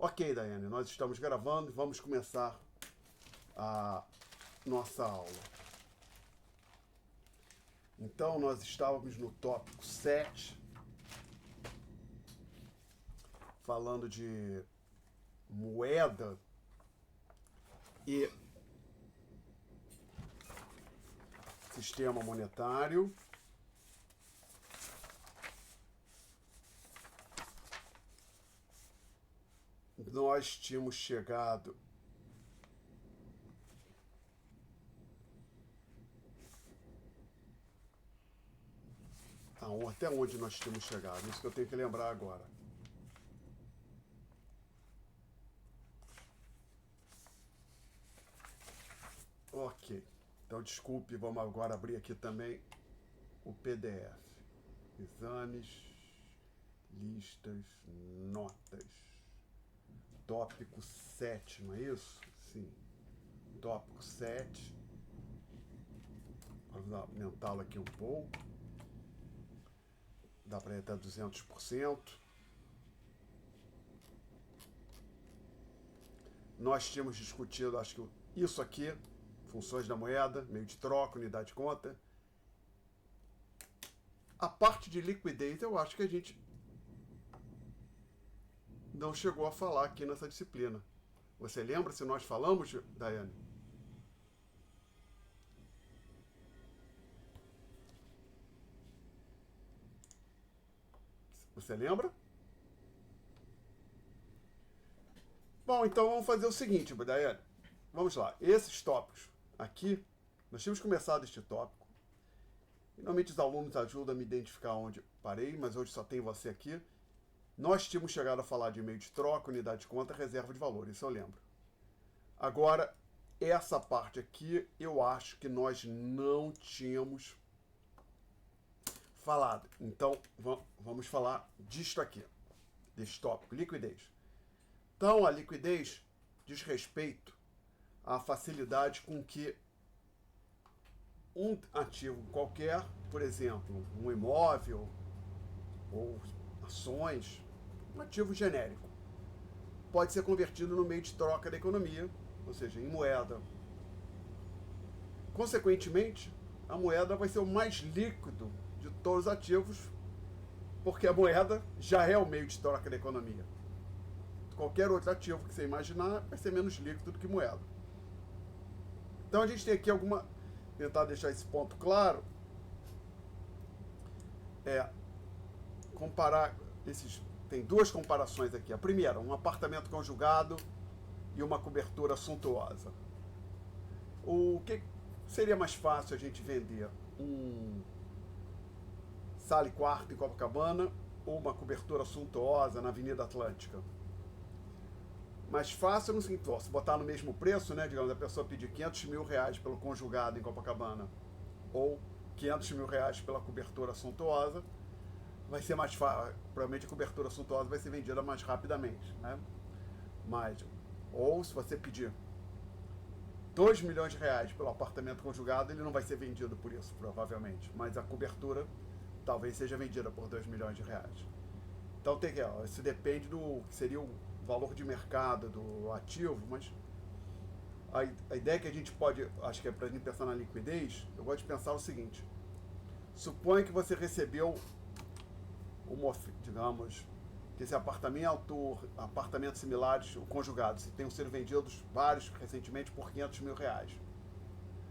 Ok, Daiane, nós estamos gravando e vamos começar a nossa aula. Então, nós estávamos no tópico 7, falando de moeda e sistema monetário. Nós tínhamos chegado até onde nós tínhamos chegado, isso que eu tenho que lembrar agora. Ok, então desculpe, vamos agora abrir aqui também o PDF. Exames, listas, notas. Tópico 7, não é isso? Sim. Tópico 7. Vamos aumentá-lo aqui um pouco. Dá para ir até 200%. Nós tínhamos discutido, acho que isso aqui, funções da moeda, meio de troca, unidade de conta. A parte de liquidez, eu acho que a gente não chegou a falar aqui nessa disciplina. Você lembra se nós falamos, Daiane? Você lembra? Bom, então vamos fazer o seguinte, Daiane. Vamos lá. Esses tópicos aqui, nós tínhamos começado este tópico. E, normalmente os alunos ajudam a me identificar onde parei, mas hoje só tem você aqui. Nós tínhamos chegado a falar de meio de troca, unidade de conta, reserva de valor, isso eu lembro. Agora, essa parte aqui, eu acho que nós não tínhamos falado. Então, vamos falar disto aqui, deste tópico, liquidez. Então, a liquidez diz respeito à facilidade com que um ativo qualquer, por exemplo, um imóvel ou ações, um ativo genérico, pode ser convertido no meio de troca da economia, ou seja, em moeda. Consequentemente, a moeda vai ser o mais líquido de todos os ativos, porque a moeda já é o meio de troca da economia. Qualquer outro ativo que você imaginar vai ser menos líquido do que moeda. Então a gente tem aqui tentar deixar esse ponto claro, comparar tem duas comparações aqui. A primeira, um apartamento conjugado e uma cobertura suntuosa. O que seria mais fácil a gente vender? Um sala e quarto em Copacabana ou uma cobertura suntuosa na Avenida Atlântica? Mais fácil no seguinte, se botar no mesmo preço, né? Digamos, a pessoa pedir 500 mil reais pelo conjugado em Copacabana ou 500 mil reais pela cobertura suntuosa, vai ser mais fácil. Provavelmente a cobertura suntuosa vai ser vendida mais rapidamente, né? Ou se você pedir 2 milhões de reais pelo apartamento conjugado, ele não vai ser vendido por isso, provavelmente. Mas a cobertura talvez seja vendida por 2 milhões de reais. Então isso depende do que seria o valor de mercado do ativo, mas a ideia que a gente pode, acho que é para a gente pensar na liquidez, eu gosto de pensar o seguinte: suponha que você recebeu digamos, que esse apartamentos similares, o conjugados, tenham sido vendidos vários recentemente por 500 mil reais.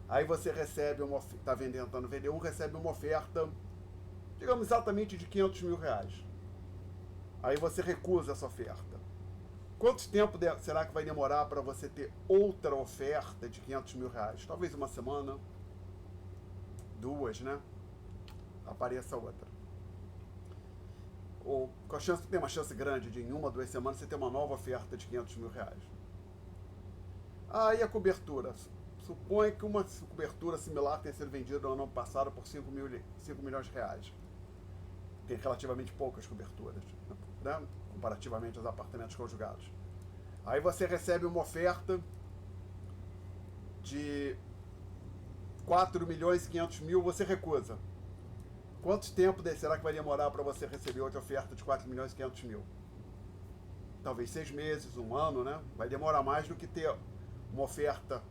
Aí você recebe está tentando vender recebe uma oferta, digamos, exatamente de 500 mil reais. Aí você recusa essa oferta. Quanto tempo será que vai demorar para você ter outra oferta de 500 mil reais? Talvez uma semana, 2, né? Apareça outra. Ou tem uma chance grande de em 1 ou 2 semanas você ter uma nova oferta de 500 mil reais. Aí a cobertura. Suponha que uma cobertura similar tenha sido vendida no ano passado por 5 milhões de reais. Tem relativamente poucas coberturas, né? Comparativamente aos apartamentos conjugados. Aí você recebe uma oferta de 4 milhões e 500 mil, você recusa. Quanto tempo será que vai demorar para você receber outra oferta de 4 milhões e 500 mil? talvez 6 meses, um ano, né? Vai demorar mais do que ter uma oferta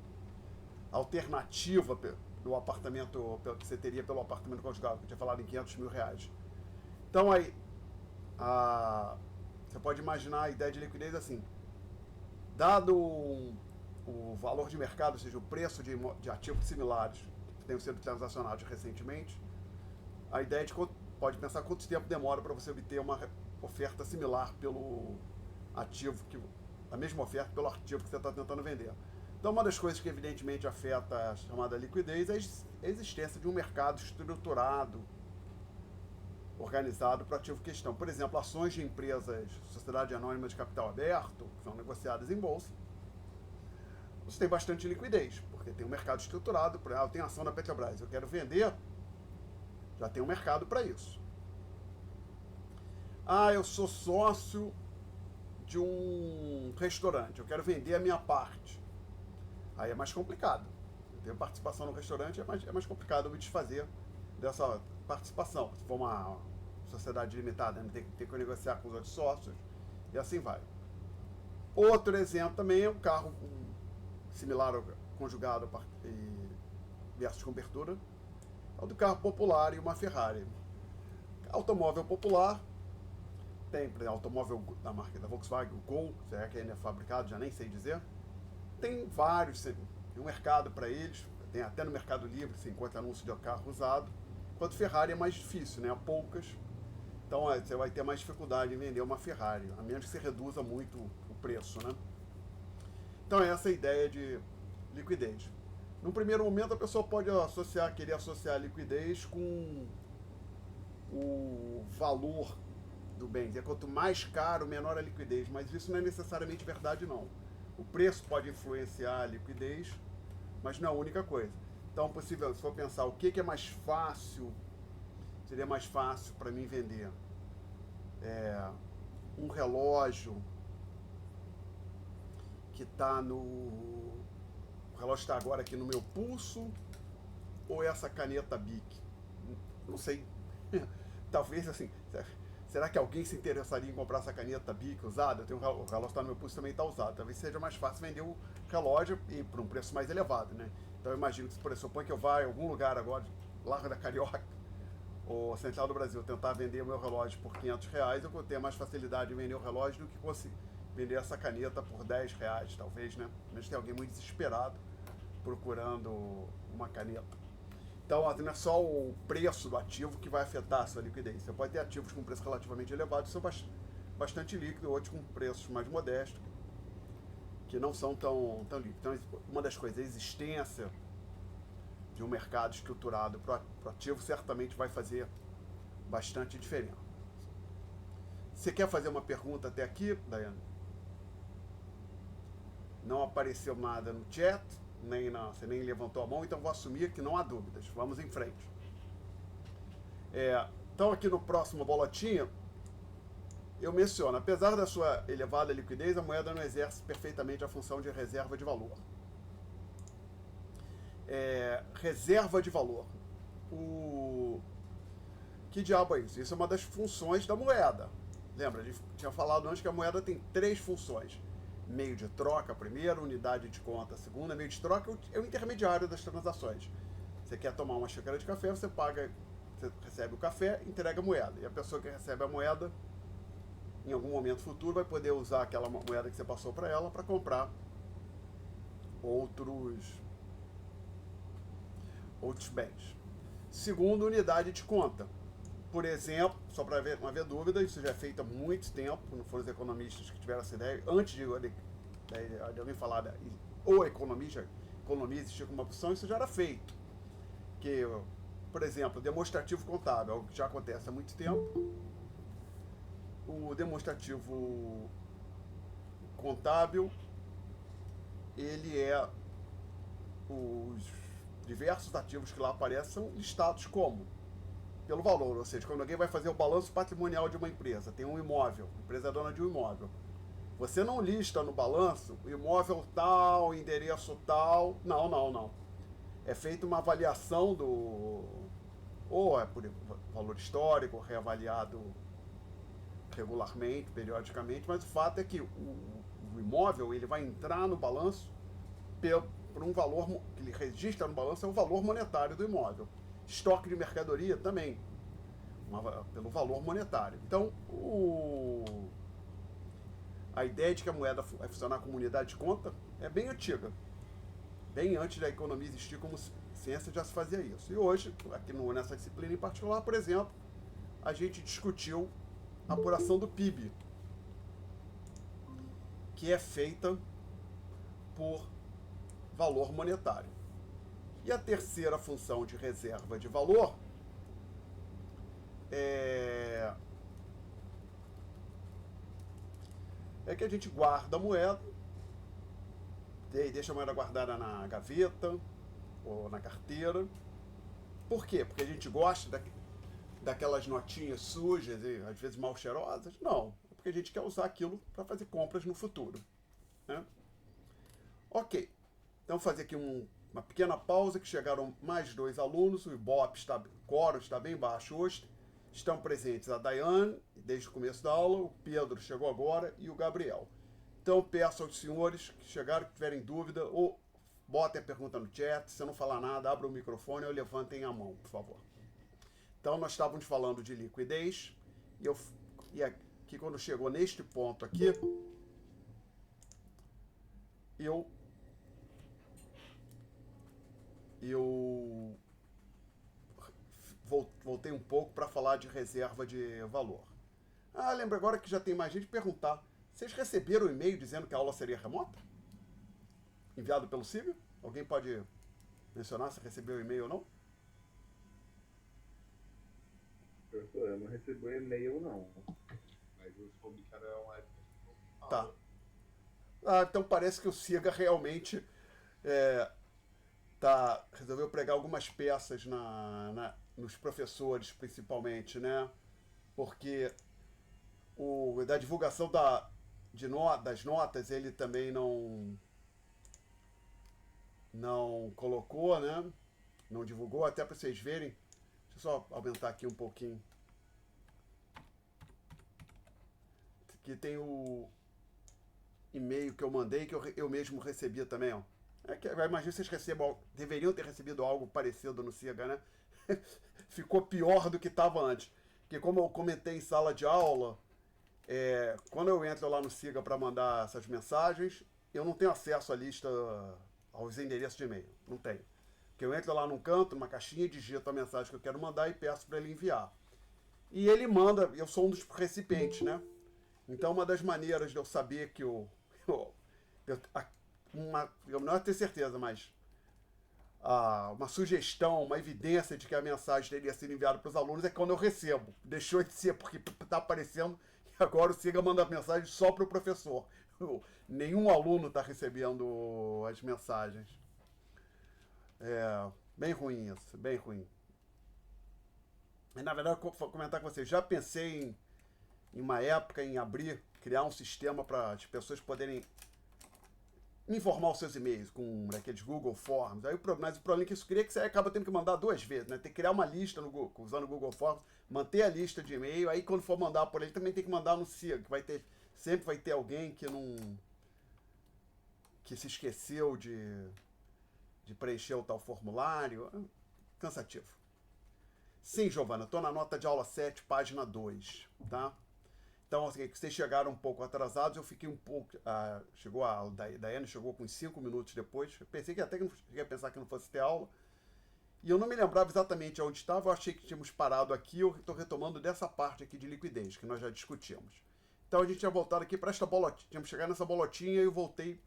alternativa do apartamento que você teria pelo apartamento conjugal, que eu tinha falado em R$ 500 mil. Então aí, você pode imaginar a ideia de liquidez assim, dado o valor de mercado, ou seja, o preço de ativos similares que tenham sido transacionados recentemente, a ideia de pode pensar quanto tempo demora para você obter uma oferta similar pelo ativo, a mesma oferta pelo ativo que você está tentando vender. Então, uma das coisas que evidentemente afeta a chamada liquidez é a existência de um mercado estruturado, organizado para o ativo em questão. Por exemplo, ações de empresas, sociedade anônima de capital aberto, que são negociadas em bolsa, você tem bastante liquidez, porque tem um mercado estruturado. Por exemplo, eu tenho ação da Petrobras, eu quero vender, já tem um mercado para isso. Eu sou sócio de um restaurante, eu quero vender a minha parte. Aí é mais complicado. Eu tenho participação no restaurante, é mais complicado eu me desfazer dessa participação. Se for uma sociedade limitada, tem que negociar com os outros sócios, e assim vai. Outro exemplo também é um carro similar ao conjugado versus cobertura, é o do carro popular e uma Ferrari. Automóvel popular, tem, por exemplo, automóvel da marca da Volkswagen, o Gol, será que ainda é fabricado, já nem sei dizer. Tem vários, tem um mercado para eles, tem até no Mercado Livre, você encontra anúncio de carro usado, enquanto Ferrari é mais difícil, né? Há poucas, então você vai ter mais dificuldade em vender uma Ferrari, a menos que você reduza muito o preço, né? Então essa é a ideia de liquidez. Num primeiro momento a pessoa pode querer associar a liquidez com o valor do bem. Quanto mais caro, menor a liquidez, mas isso não é necessariamente verdade, não. O preço pode influenciar a liquidez, mas não é a única coisa. Então, possível, se for pensar o que é mais fácil, seria mais fácil para mim vender um relógio que está no... O relógio está agora aqui no meu pulso, ou essa caneta Bic? Não sei. Talvez assim... Será que alguém se interessaria em comprar essa caneta Bic usada? O relógio está no meu pulso, também está usado. Talvez seja mais fácil vender o relógio e por um preço mais elevado, né? Então eu imagino que, por exemplo, que eu vá em algum lugar agora, Largo da Carioca ou Central do Brasil, tentar vender o meu relógio por R$ 500, eu vou ter mais facilidade em vender o relógio do que vender essa caneta por R$ 10, talvez, né? Mas tem alguém muito desesperado procurando uma caneta. Então, não é só o preço do ativo que vai afetar a sua liquidez. Você pode ter ativos com preço relativamente elevado, que são bastante líquidos, outros com preços mais modestos, que não são tão líquidos. Então, uma das coisas, a existência de um mercado estruturado para o ativo certamente vai fazer bastante diferença. Você quer fazer uma pergunta até aqui, Daiane? Não apareceu nada no chat. Você nem levantou a mão, então vou assumir que não há dúvidas. Vamos em frente. Então aqui no próximo boletim, eu menciono, apesar da sua elevada liquidez, a moeda não exerce perfeitamente a função de reserva de valor. Reserva de valor. Que diabo é isso? Isso é uma das funções da moeda. Lembra, a gente tinha falado antes que a moeda tem 3 funções. Meio de troca, primeiro, unidade de conta, segunda. Meio de troca é o intermediário das transações. Você quer tomar uma xícara de café, você recebe o café, entrega a moeda. E a pessoa que recebe a moeda, em algum momento futuro, vai poder usar aquela moeda que você passou para ela para comprar outros bens. Segundo, unidade de conta. Por exemplo, só para não haver dúvida, isso já é feito há muito tempo, não foram os economistas que tiveram essa ideia, antes de alguém falar ou economia existia como uma opção, isso já era feito. Que, por exemplo, demonstrativo contábil, algo que já acontece há muito tempo. O demonstrativo contábil, ele os diversos ativos que lá aparecem são listados como? Pelo valor, ou seja, quando alguém vai fazer o balanço patrimonial de uma empresa, tem um imóvel, a empresa é dona de um imóvel. Você não lista no balanço o imóvel tal, endereço tal, não. É feita uma avaliação ou é por valor histórico, regularmente, periodicamente, mas o fato é que o imóvel ele vai entrar no balanço por um valor que ele registra no balanço, é o valor monetário do imóvel. Estoque de mercadoria também, pelo valor monetário. Então, a ideia de que a moeda vai funcionar como unidade de conta é bem antiga. Bem antes da economia existir como ciência já se fazia isso. E hoje, aqui nessa disciplina em particular, por exemplo, a gente discutiu a apuração do PIB, que é feita por valor monetário. E a terceira função de reserva de valor é que a gente guarda a moeda, deixa a moeda guardada na gaveta ou na carteira. Por quê? Porque a gente gosta daquelas notinhas sujas e às vezes mal cheirosas? Não, é porque a gente quer usar aquilo para fazer compras no futuro, né? Ok, então vou fazer aqui uma pequena pausa, que chegaram mais 2 alunos, o coro está bem baixo hoje. Estão presentes a Daiane, desde o começo da aula, o Pedro chegou agora e o Gabriel. Então peço aos senhores que chegaram, que tiverem dúvida, ou botem a pergunta no chat, se eu não falar nada, abram o microfone ou levantem a mão, por favor. Então nós estávamos falando de liquidez, e aqui quando chegou neste ponto aqui, eu voltei um pouco para falar de reserva de valor. Lembra agora que já tem mais gente perguntar. Vocês receberam o e-mail dizendo que a aula seria remota? Enviado pelo Silvio? Alguém pode mencionar se recebeu o e-mail ou não? Professor, eu não recebi o e-mail não. Mas eu soube que era uma época. Tá. Então parece que o Siga realmente resolveu pregar algumas peças nos professores, principalmente, né? Porque da divulgação das notas ele também não colocou, né? Não divulgou, até para vocês verem. Deixa eu só aumentar aqui um pouquinho. Aqui tem o e-mail que eu mandei, que eu mesmo recebi também, ó. Eu imagino que vocês deveriam ter recebido algo parecido no Siga, né? Ficou pior do que estava antes. Porque como eu comentei em sala de aula, quando eu entro lá no Siga para mandar essas mensagens, eu não tenho acesso à lista, aos endereços de e-mail. Não tenho. Porque eu entro lá num canto, numa caixinha, digito a mensagem que eu quero mandar e peço para ele enviar. E ele manda, eu sou um dos recipientes, né? Então uma das maneiras de eu saber que não é ter certeza, mas uma sugestão, uma evidência de que a mensagem teria sido enviada para os alunos é quando eu recebo. Deixou de ser porque está aparecendo e agora o Siga manda a mensagem só para o professor. Nenhum aluno está recebendo as mensagens. Bem ruim isso, bem ruim. E, na verdade, eu vou comentar com vocês, já pensei em uma época em criar um sistema para as pessoas poderem informar os seus e-mails com aqueles Google Forms. Mas o problema é que isso cria que você acaba tendo que mandar 2 vezes, né? Tem que criar uma lista usando o Google Forms, manter a lista de e-mail, aí quando for mandar por ele também tem que mandar no Siga, que sempre vai ter alguém que se esqueceu de preencher o tal formulário. Cansativo. Sim, Giovana, estou na nota de aula 7, página 2, tá? Então, assim, vocês chegaram um pouco atrasados, eu fiquei um pouco... a Daiane chegou com uns 5 minutos depois. Eu pensei que até que não cheguei a pensar que não fosse ter aula. E eu não me lembrava exatamente onde estava, eu achei que tínhamos parado aqui, eu estou retomando dessa parte aqui de liquidez, que nós já discutimos. Então a gente tinha voltado aqui para esta bolotinha, tínhamos chegado nessa bolotinha e eu voltei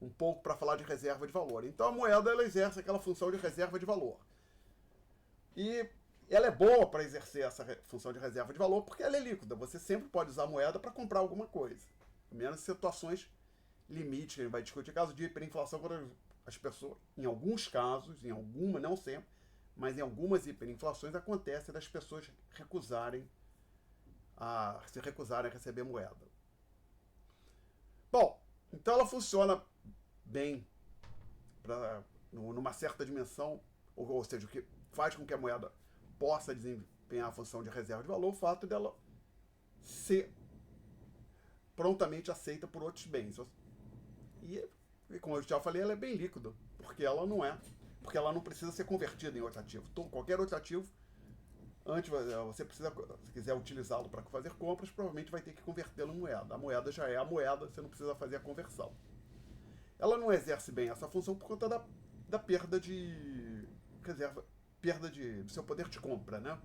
um pouco para falar de reserva de valor. Então a moeda, ela exerce aquela função de reserva de valor. E ela é boa para exercer essa função de reserva de valor porque ela é líquida. Você sempre pode usar a moeda para comprar alguma coisa. Menos situações limites, que a gente vai discutir. Caso de hiperinflação, quando as pessoas, em alguns casos, não sempre, mas em algumas hiperinflações acontece das pessoas se recusarem a receber moeda. Bom, então ela funciona bem numa certa dimensão, ou seja, o que faz com que a moeda possa desempenhar a função de reserva de valor, o fato dela ser prontamente aceita por outros bens. E como eu já falei, ela é bem líquida, porque ela não é, porque ela não precisa ser convertida em outro ativo. Então, qualquer outro ativo, antes você precisa, se quiser utilizá-lo para fazer compras, provavelmente vai ter que convertê-lo em moeda. A moeda já é a moeda, você não precisa fazer a conversão. Ela não exerce bem essa função por conta da perda de reserva, perda do seu poder de compra, né?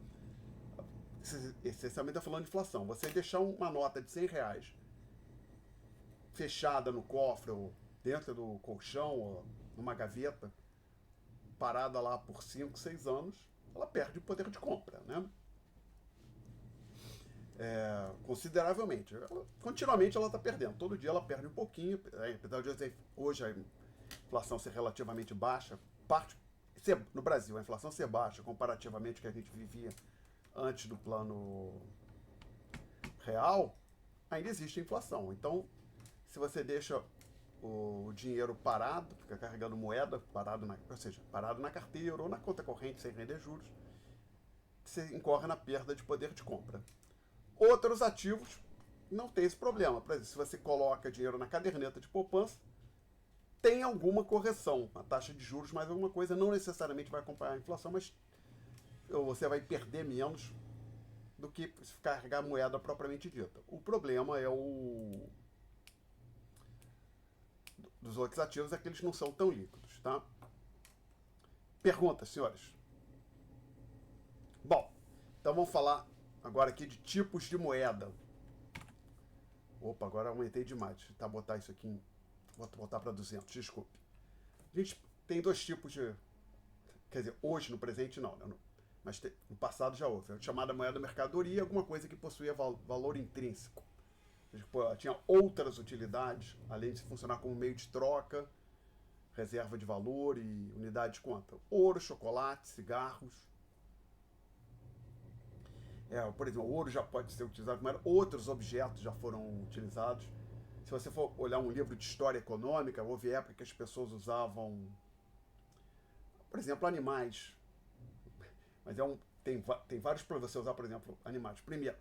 Essencialmente está falando de inflação. Você deixar uma nota de R$ 100 fechada no cofre ou dentro do colchão ou numa gaveta, parada lá por 5, 6 anos, ela perde o poder de compra, né? Consideravelmente. Continuamente ela está perdendo. Todo dia ela perde um pouquinho. Apesar de hoje a inflação ser relativamente baixa, no Brasil a inflação ser baixa comparativamente ao que a gente vivia antes do plano real, ainda existe inflação. Então, se você deixa o dinheiro parado, fica carregando moeda, ou seja, parado na carteira ou na conta corrente sem render juros, você incorre na perda de poder de compra. Outros ativos não tem esse problema. Por exemplo, se você coloca dinheiro na caderneta de poupança, tem alguma correção, a taxa de juros, mas alguma coisa não necessariamente vai acompanhar a inflação, mas você vai perder menos do que se carregar a moeda propriamente dita. O problema é dos outros ativos é que eles não são tão líquidos, tá? Perguntas, senhores? Bom, então vamos falar agora aqui de tipos de moeda. Opa, agora aumentei demais. Deixa eu tentar botar isso aqui vou botar para 200, desculpe. A gente tem dois tipos de... Quer dizer, hoje, no presente, não. Mas no passado já houve. A chamada moeda mercadoria, alguma coisa que possuía valor intrínseco. Tinha outras utilidades, além de funcionar como meio de troca, reserva de valor e unidade de conta. Ouro, chocolate, cigarros. Por exemplo, o ouro já pode ser utilizado, mas outros objetos já foram utilizados. Se você for olhar um livro de história econômica, houve época que as pessoas usavam, por exemplo, animais. Mas tem vários para você usar, por exemplo, animais. Primeiro,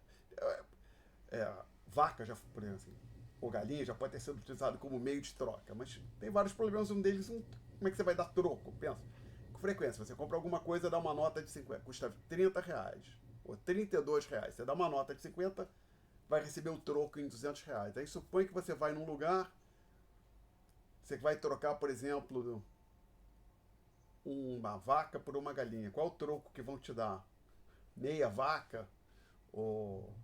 vaca, já, por exemplo, assim, ou galinha, já pode ter sido utilizado como meio de troca. Mas tem vários problemas. Um deles, como é que você vai dar troco? Pensa. Com frequência, você compra alguma coisa, dá uma nota de 50, custa R$ 30 ou R$ 32. Você dá uma nota de 50, vai receber o troco em R$ 200. Aí supõe que você vai num lugar, você vai trocar, por exemplo, uma vaca por uma galinha. Qual o troco que vão te dar? Meia vaca ou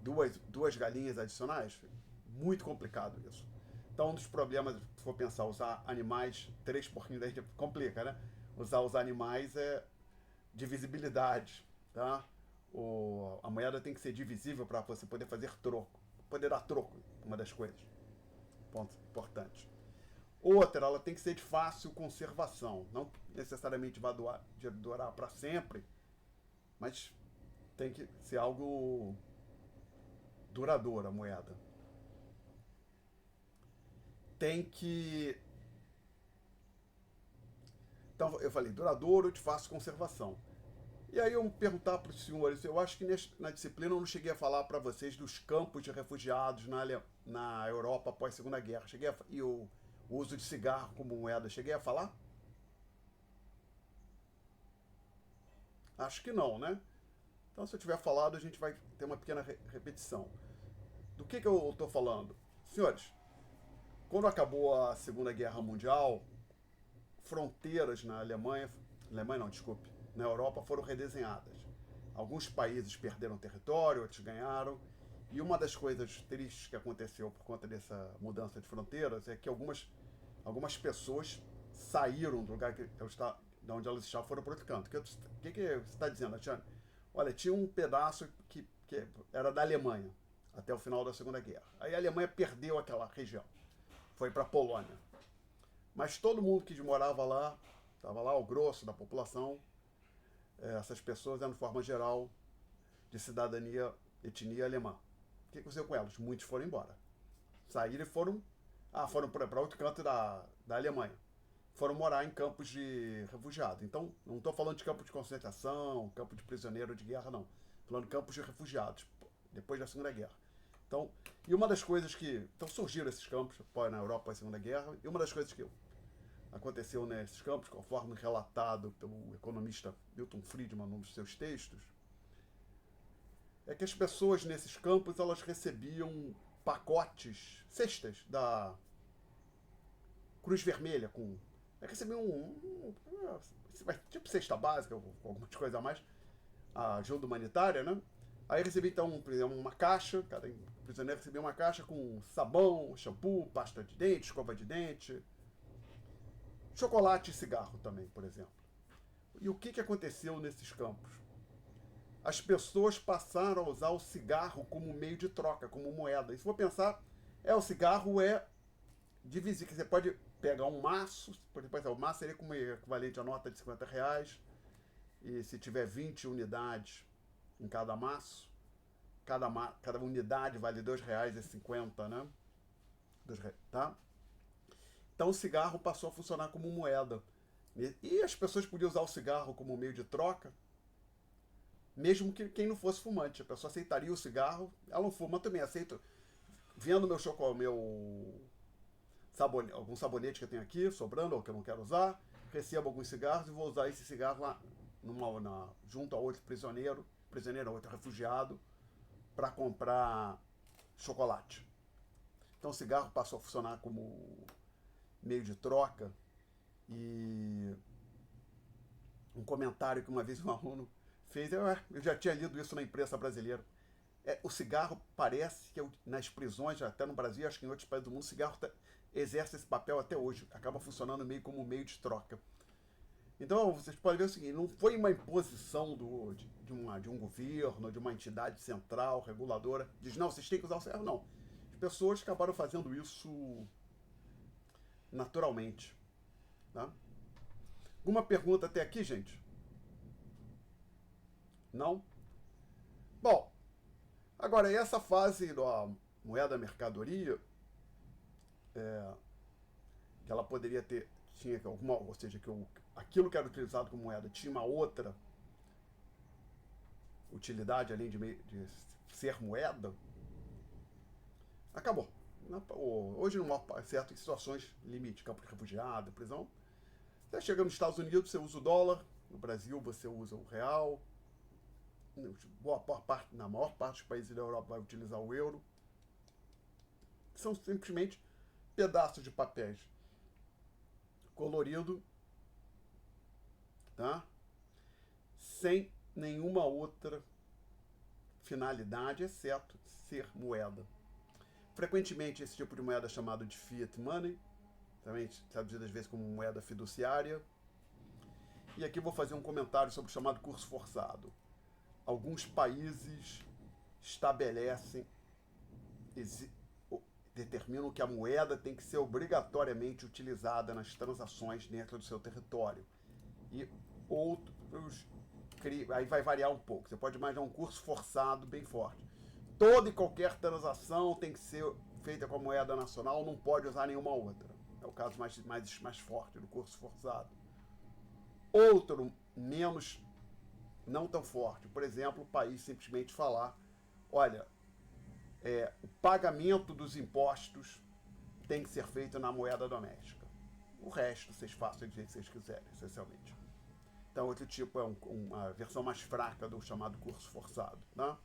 duas galinhas adicionais? Muito complicado isso. Então, um dos problemas, se for pensar, usar animais, 3 porquinhos daí complica, né? Usar os animais é divisibilidade, tá? A moeda tem que ser divisível para você poder fazer troco. Poder dar troco, uma das coisas. Ponto importante. Outra, ela tem que ser de fácil conservação. Não necessariamente vai durar para sempre, mas tem que ser algo duradouro a moeda. Tem que... Então, eu falei, duradouro, de fácil conservação. E aí eu perguntar para os senhores, eu acho que na disciplina eu não cheguei a falar para vocês dos campos de refugiados na Europa após a Segunda Guerra. E o uso de cigarro como moeda, cheguei a falar? Acho que não, né? Então, se eu tiver falado, a gente vai ter uma pequena repetição. Do que eu estou falando? Senhores, quando acabou a Segunda Guerra Mundial, fronteiras na Alemanha não, desculpe, na Europa foram redesenhadas. Alguns países perderam território, outros ganharam. E uma das coisas tristes que aconteceu por conta dessa mudança de fronteiras é que algumas pessoas saíram do lugar de onde elas estavam, foram para outro canto. O que você está dizendo, Tiane? Olha, tinha um pedaço que era da Alemanha até o final da Segunda Guerra. Aí a Alemanha perdeu aquela região, foi para a Polônia. Mas todo mundo que morava lá, estava lá, o grosso da população, essas pessoas eram, de forma geral, de cidadania, etnia alemã. O que aconteceu com elas? Muitos foram embora. Saíram e foram para outro canto da Alemanha. Foram morar em campos de refugiados. Então, não estou falando de campo de concentração, campo de prisioneiro de guerra, não. Estou falando de campos de refugiados, depois da Segunda Guerra. Então, e uma das coisas que... Então surgiram esses campos na Europa pós Segunda Guerra, e uma das coisas que aconteceu nesses campos, conforme relatado pelo economista Milton Friedman num dos seus textos, é que as pessoas nesses campos elas recebiam pacotes, cestas da Cruz Vermelha, com... recebiam tipo cesta básica, com algumas coisas a mais, a ajuda humanitária, né? Aí recebi então, por exemplo, uma caixa, cada prisioneiro recebia uma caixa com sabão, shampoo, pasta de dente, escova de dente, chocolate e cigarro também, por exemplo. E o que aconteceu nesses campos? As pessoas passaram a usar o cigarro como meio de troca, como moeda. E se for pensar, o cigarro é divisível. Você pode pegar um maço, por exemplo, o maço seria como equivalente a nota de R$ 50, e se tiver 20 unidades em cada maço, cada unidade vale R$ 2,50, né? Tá? Então o cigarro passou a funcionar como moeda. E as pessoas podiam usar o cigarro como meio de troca, mesmo que quem não fosse fumante. A pessoa aceitaria o cigarro, ela não fuma, também aceita. Vendo meu chocolate, algum sabonete que eu tenho aqui, sobrando, ou que eu não quero usar, recebo alguns cigarros e vou usar esse cigarro lá junto a outro prisioneiro, a outro refugiado, para comprar chocolate. Então o cigarro passou a funcionar como meio de troca. E um comentário que uma vez um aluno fez, eu já tinha lido isso na imprensa brasileira. O cigarro parece que nas prisões, até no Brasil, acho que em outros países do mundo, o cigarro exerce esse papel até hoje, acaba funcionando meio como meio de troca. Então vocês podem ver o seguinte, não foi uma imposição de um governo, de uma entidade central, reguladora, diz, não, vocês têm que usar o cigarro, não. As pessoas acabaram fazendo isso naturalmente. Tá? Alguma pergunta até aqui, gente? Não? Bom, agora essa fase da moeda mercadoria, que ela poderia ter, tinha alguma, ou seja, aquilo que era utilizado como moeda tinha uma outra utilidade além de ser moeda, acabou. Hoje, no maior certo, em situações limite, campo de refugiado, prisão, você chega nos Estados Unidos, você usa o dólar, no Brasil você usa o real, na maior parte dos países da Europa vai utilizar o euro. São simplesmente pedaços de papéis colorido, tá? Sem nenhuma outra finalidade, exceto ser moeda. Frequentemente esse tipo de moeda é chamado de fiat money, também traduzido às vezes como moeda fiduciária. E aqui vou fazer um comentário sobre o chamado curso forçado. Alguns países estabelecem, determinam que a moeda tem que ser obrigatoriamente utilizada nas transações dentro do seu território. E outros, aí vai variar um pouco. Você pode imaginar um curso forçado bem forte. Toda e qualquer transação tem que ser feita com a moeda nacional, não pode usar nenhuma outra. É o caso mais forte do curso forçado. Outro, menos, não tão forte. Por exemplo, o país simplesmente falar, olha, o pagamento dos impostos tem que ser feito na moeda doméstica. O resto vocês façam do jeito que vocês quiserem, essencialmente. Então, outro tipo é uma versão mais fraca do chamado curso forçado. Né?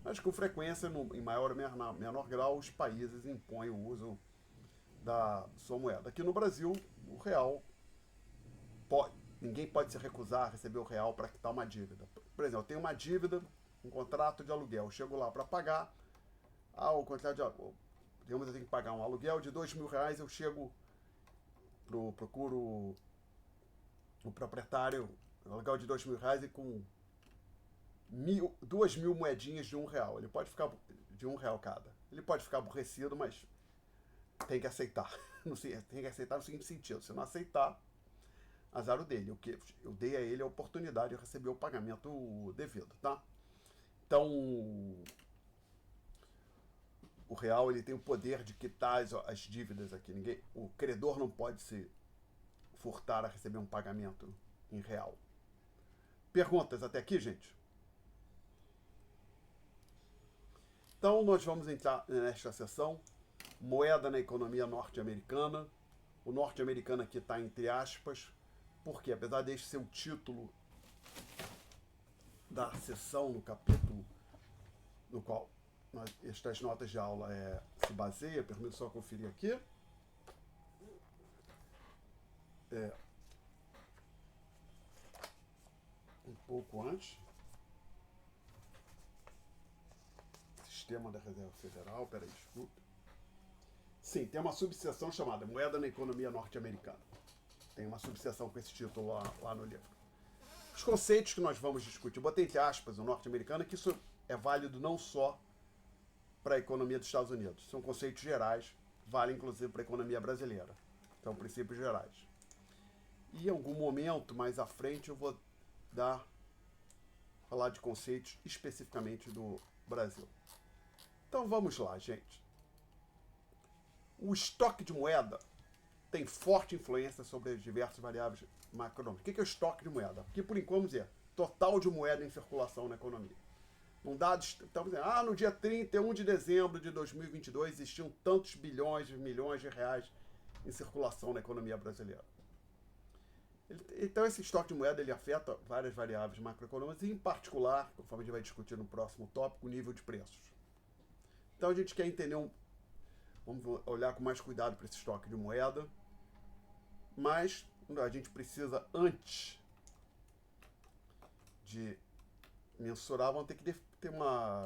Mas, com frequência, em maior ou menor grau, os países impõem o uso da sua moeda. Aqui no Brasil, o real, ninguém pode se recusar a receber o real para quitar uma dívida. Por exemplo, eu tenho uma dívida, um contrato de aluguel. Eu chego lá para pagar, o contrato de aluguel, digamos, eu tenho que pagar um aluguel de R$ 2.000, eu chego, procuro o proprietário, um aluguel de R$ 2.000 e com 2.000 moedinhas de R$ 1. Ele pode ficar de R$ 1 cada. Ele pode ficar aborrecido, mas tem que aceitar. Tem que aceitar no seguinte sentido: se não aceitar, azar o dele. O que eu dei a ele a oportunidade de receber o pagamento devido, tá? Então, o real ele tem o poder de quitar as dívidas aqui. O credor não pode se furtar a receber um pagamento em real. Perguntas até aqui, gente? Então, nós vamos entrar nesta sessão, moeda na economia norte-americana. O norte-americano aqui está entre aspas, porque apesar deste ser o título da sessão, no capítulo no qual estas notas de aula se baseia, permito só conferir aqui. Um pouco antes. Sistema da Reserva Federal, peraí, desculpe. Sim, tem uma subseção chamada Moeda na Economia Norte-Americana. Tem uma subseção com esse título lá no livro. Os conceitos que nós vamos discutir, botei entre aspas o norte-americano, que isso é válido não só para a economia dos Estados Unidos. São conceitos gerais, vale inclusive para a economia brasileira. São princípios gerais. E em algum momento, mais à frente, eu vou falar de conceitos especificamente do Brasil. Então vamos lá, gente. O estoque de moeda tem forte influência sobre as diversas variáveis macroeconômicas. O que é o estoque de moeda? Porque, por enquanto, vamos dizer, total de moeda em circulação na economia. Um dado, estamos dizendo, no dia 31 de dezembro de 2022 existiam tantos bilhões de milhões de reais em circulação na economia brasileira. Então, esse estoque de moeda ele afeta várias variáveis macroeconômicas, e, em particular, conforme a gente vai discutir no próximo tópico, o nível de preços. Então, a gente quer entender vamos olhar com mais cuidado para esse estoque de moeda, mas a gente precisa, antes de mensurar, vamos ter que ter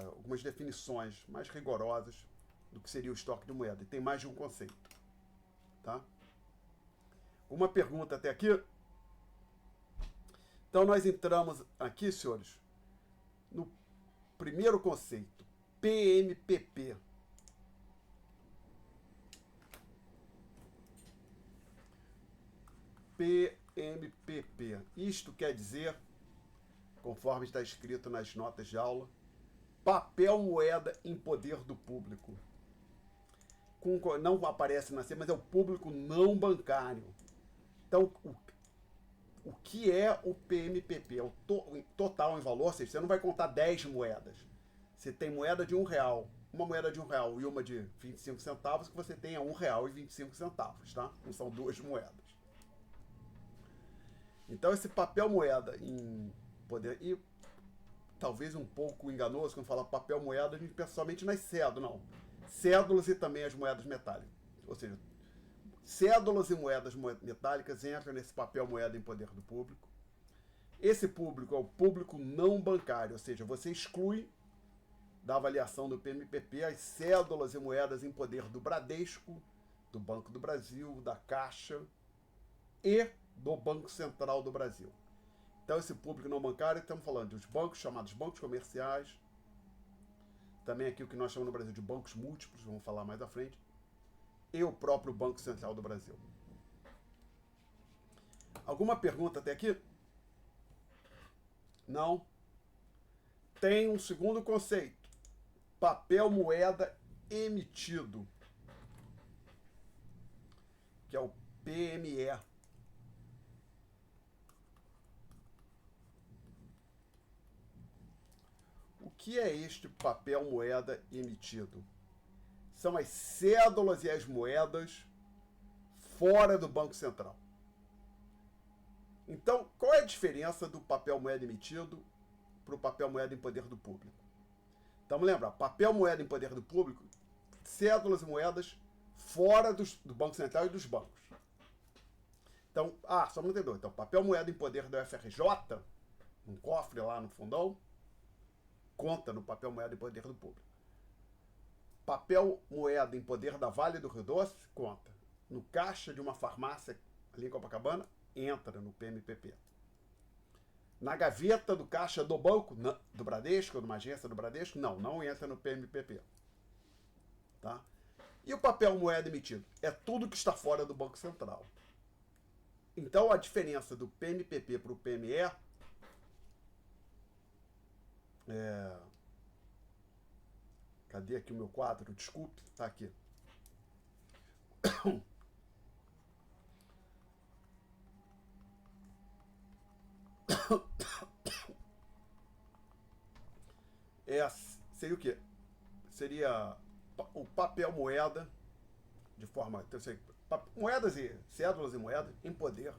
algumas definições mais rigorosas do que seria o estoque de moeda. E tem mais de um conceito. Tá? Uma pergunta até aqui. Então, nós entramos aqui, senhores, no primeiro conceito, PMPP. PMPP. Isto quer dizer, conforme está escrito nas notas de aula, papel moeda em poder do público. Não aparece na C, mas é o público não bancário. Então, o que é o PMPP? É o total em valor, ou seja, você não vai contar 10 moedas. Você tem moeda de R$1, uma moeda de R$1 e uma de 25 centavos, que você tenha R$1,25, tá? Não são duas moedas. Então, esse papel moeda em poder... E talvez um pouco enganoso, quando fala papel moeda, a gente pensa somente nas cédulas. Não. Cédulas e também as moedas metálicas. Ou seja, cédulas e moedas metálicas entram nesse papel moeda em poder do público. Esse público é o público não bancário, ou seja, você exclui da avaliação do PMPP as cédulas e moedas em poder do Bradesco, do Banco do Brasil, da Caixa e do Banco Central do Brasil. Então, esse público não bancário, estamos falando dos bancos chamados bancos comerciais, também aqui o que nós chamamos no Brasil de bancos múltiplos, vamos falar mais à frente, e o próprio Banco Central do Brasil. Alguma pergunta até aqui? Não? Tem um segundo conceito, papel moeda emitido, que é o PME. O que é este papel moeda emitido? São as cédulas e as moedas fora do Banco Central. Então, qual é a diferença do papel moeda emitido para o papel moeda em poder do público? Então, lembra, papel moeda em poder do público, cédulas e moedas fora do Banco Central e dos bancos. Então, só não entendeu. Então, papel moeda em poder do FRJ, um cofre lá no fundão, conta no papel moeda em poder do público. Papel moeda em poder da Vale do Rio Doce, conta. No caixa de uma farmácia ali em Copacabana, entra no PMPP. Na gaveta do caixa do banco, do Bradesco, de uma agência do Bradesco, não entra no PMPP. Tá? E o papel moeda emitido? É tudo que está fora do Banco Central. Então, a diferença do PMPP para o PME cadê aqui o meu quadro? Desculpe, está aqui. Seria o quê? seria o papel moeda, de forma. Então, seria, moedas e cédulas e moedas em poder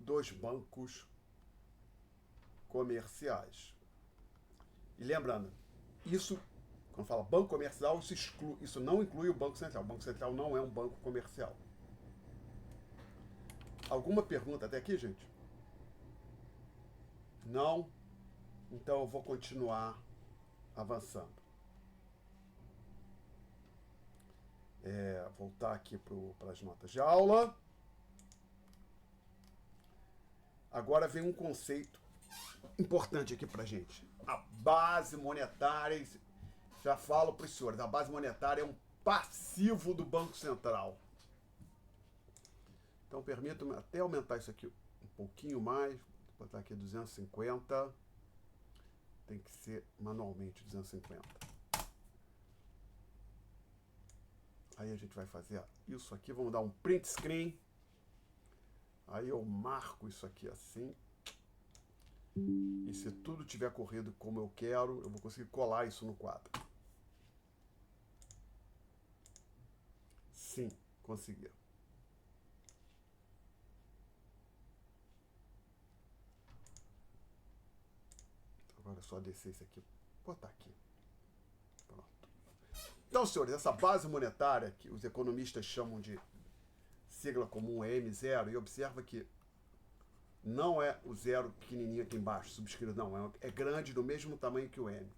dos bancos comerciais. E lembrando, isso, quando fala banco comercial, isso não inclui o Banco Central. O Banco Central não é um banco comercial. Alguma pergunta até aqui, gente? Não? Então eu vou continuar avançando. Voltar aqui para as notas de aula. Agora vem um conceito importante aqui para gente. A base monetária, já falo para os senhores, a base monetária é um passivo do Banco Central. Então, permita-me até aumentar isso aqui um pouquinho mais. Vou botar aqui 250. Tem que ser manualmente 250. Aí a gente vai fazer isso aqui. Vamos dar um print screen. Aí eu marco isso aqui assim. E se tudo tiver corrido como eu quero, eu vou conseguir colar isso no quadro. Sim, consegui. Agora é só descer isso aqui. Botar aqui. Pronto. Então, senhores, essa base monetária que os economistas chamam de sigla comum é M0, e observa que não é o zero pequenininho aqui embaixo, subscrito, não. É grande, do mesmo tamanho que o M.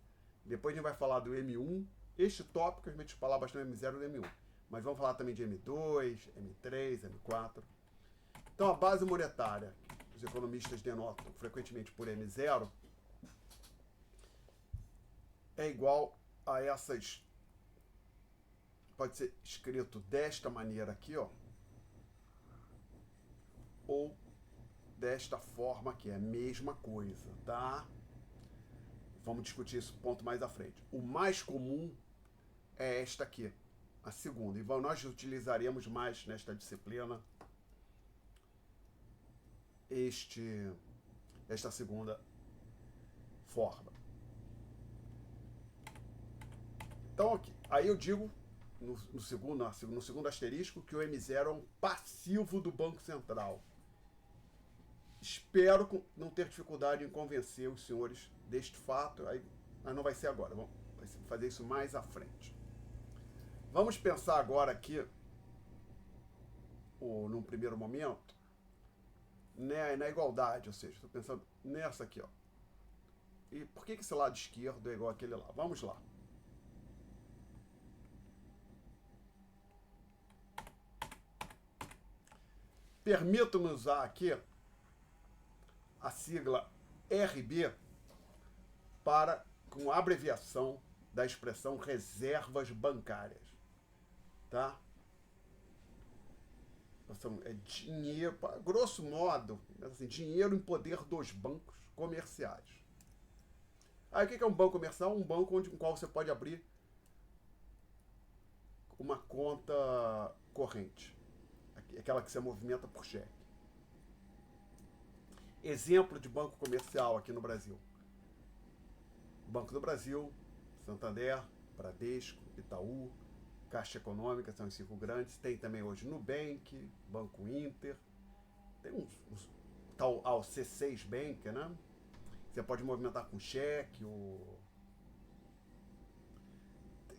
Depois a gente vai falar do M1. Este tópico a gente vai falar bastante do M0 e do M1. Mas vamos falar também de M2, M3, M4. Então a base monetária, que os economistas denotam frequentemente por M0, é igual a essas. Pode ser escrito desta maneira aqui, ó. Ou desta forma aqui, é a mesma coisa, tá? Vamos discutir esse ponto mais à frente. O mais comum é esta aqui, a segunda. E nós utilizaremos mais nesta disciplina esta segunda forma. Então, aqui, aí eu digo, no segundo asterisco, que o M0 é um passivo do Banco Central. Espero não ter dificuldade em convencer os senhores deste fato, mas não vai ser agora, vamos fazer isso mais à frente. Vamos pensar agora aqui, num primeiro momento, na igualdade, ou seja, estou pensando nessa aqui, ó. E por que esse lado esquerdo é igual àquele lá? Vamos lá. Permito-me usar aqui a sigla RB com a abreviação da expressão reservas bancárias, tá? É dinheiro, grosso modo, assim, dinheiro em poder dos bancos comerciais. Aí o que é um banco comercial? Um banco com o qual você pode abrir uma conta corrente, aquela que você movimenta por cheque. Exemplo de banco comercial aqui no Brasil: Banco do Brasil, Santander, Bradesco, Itaú, Caixa Econômica, são os 5 grandes. Tem também hoje Nubank, Banco Inter, tem tal ao C6 Bank, né? Você pode movimentar com cheque,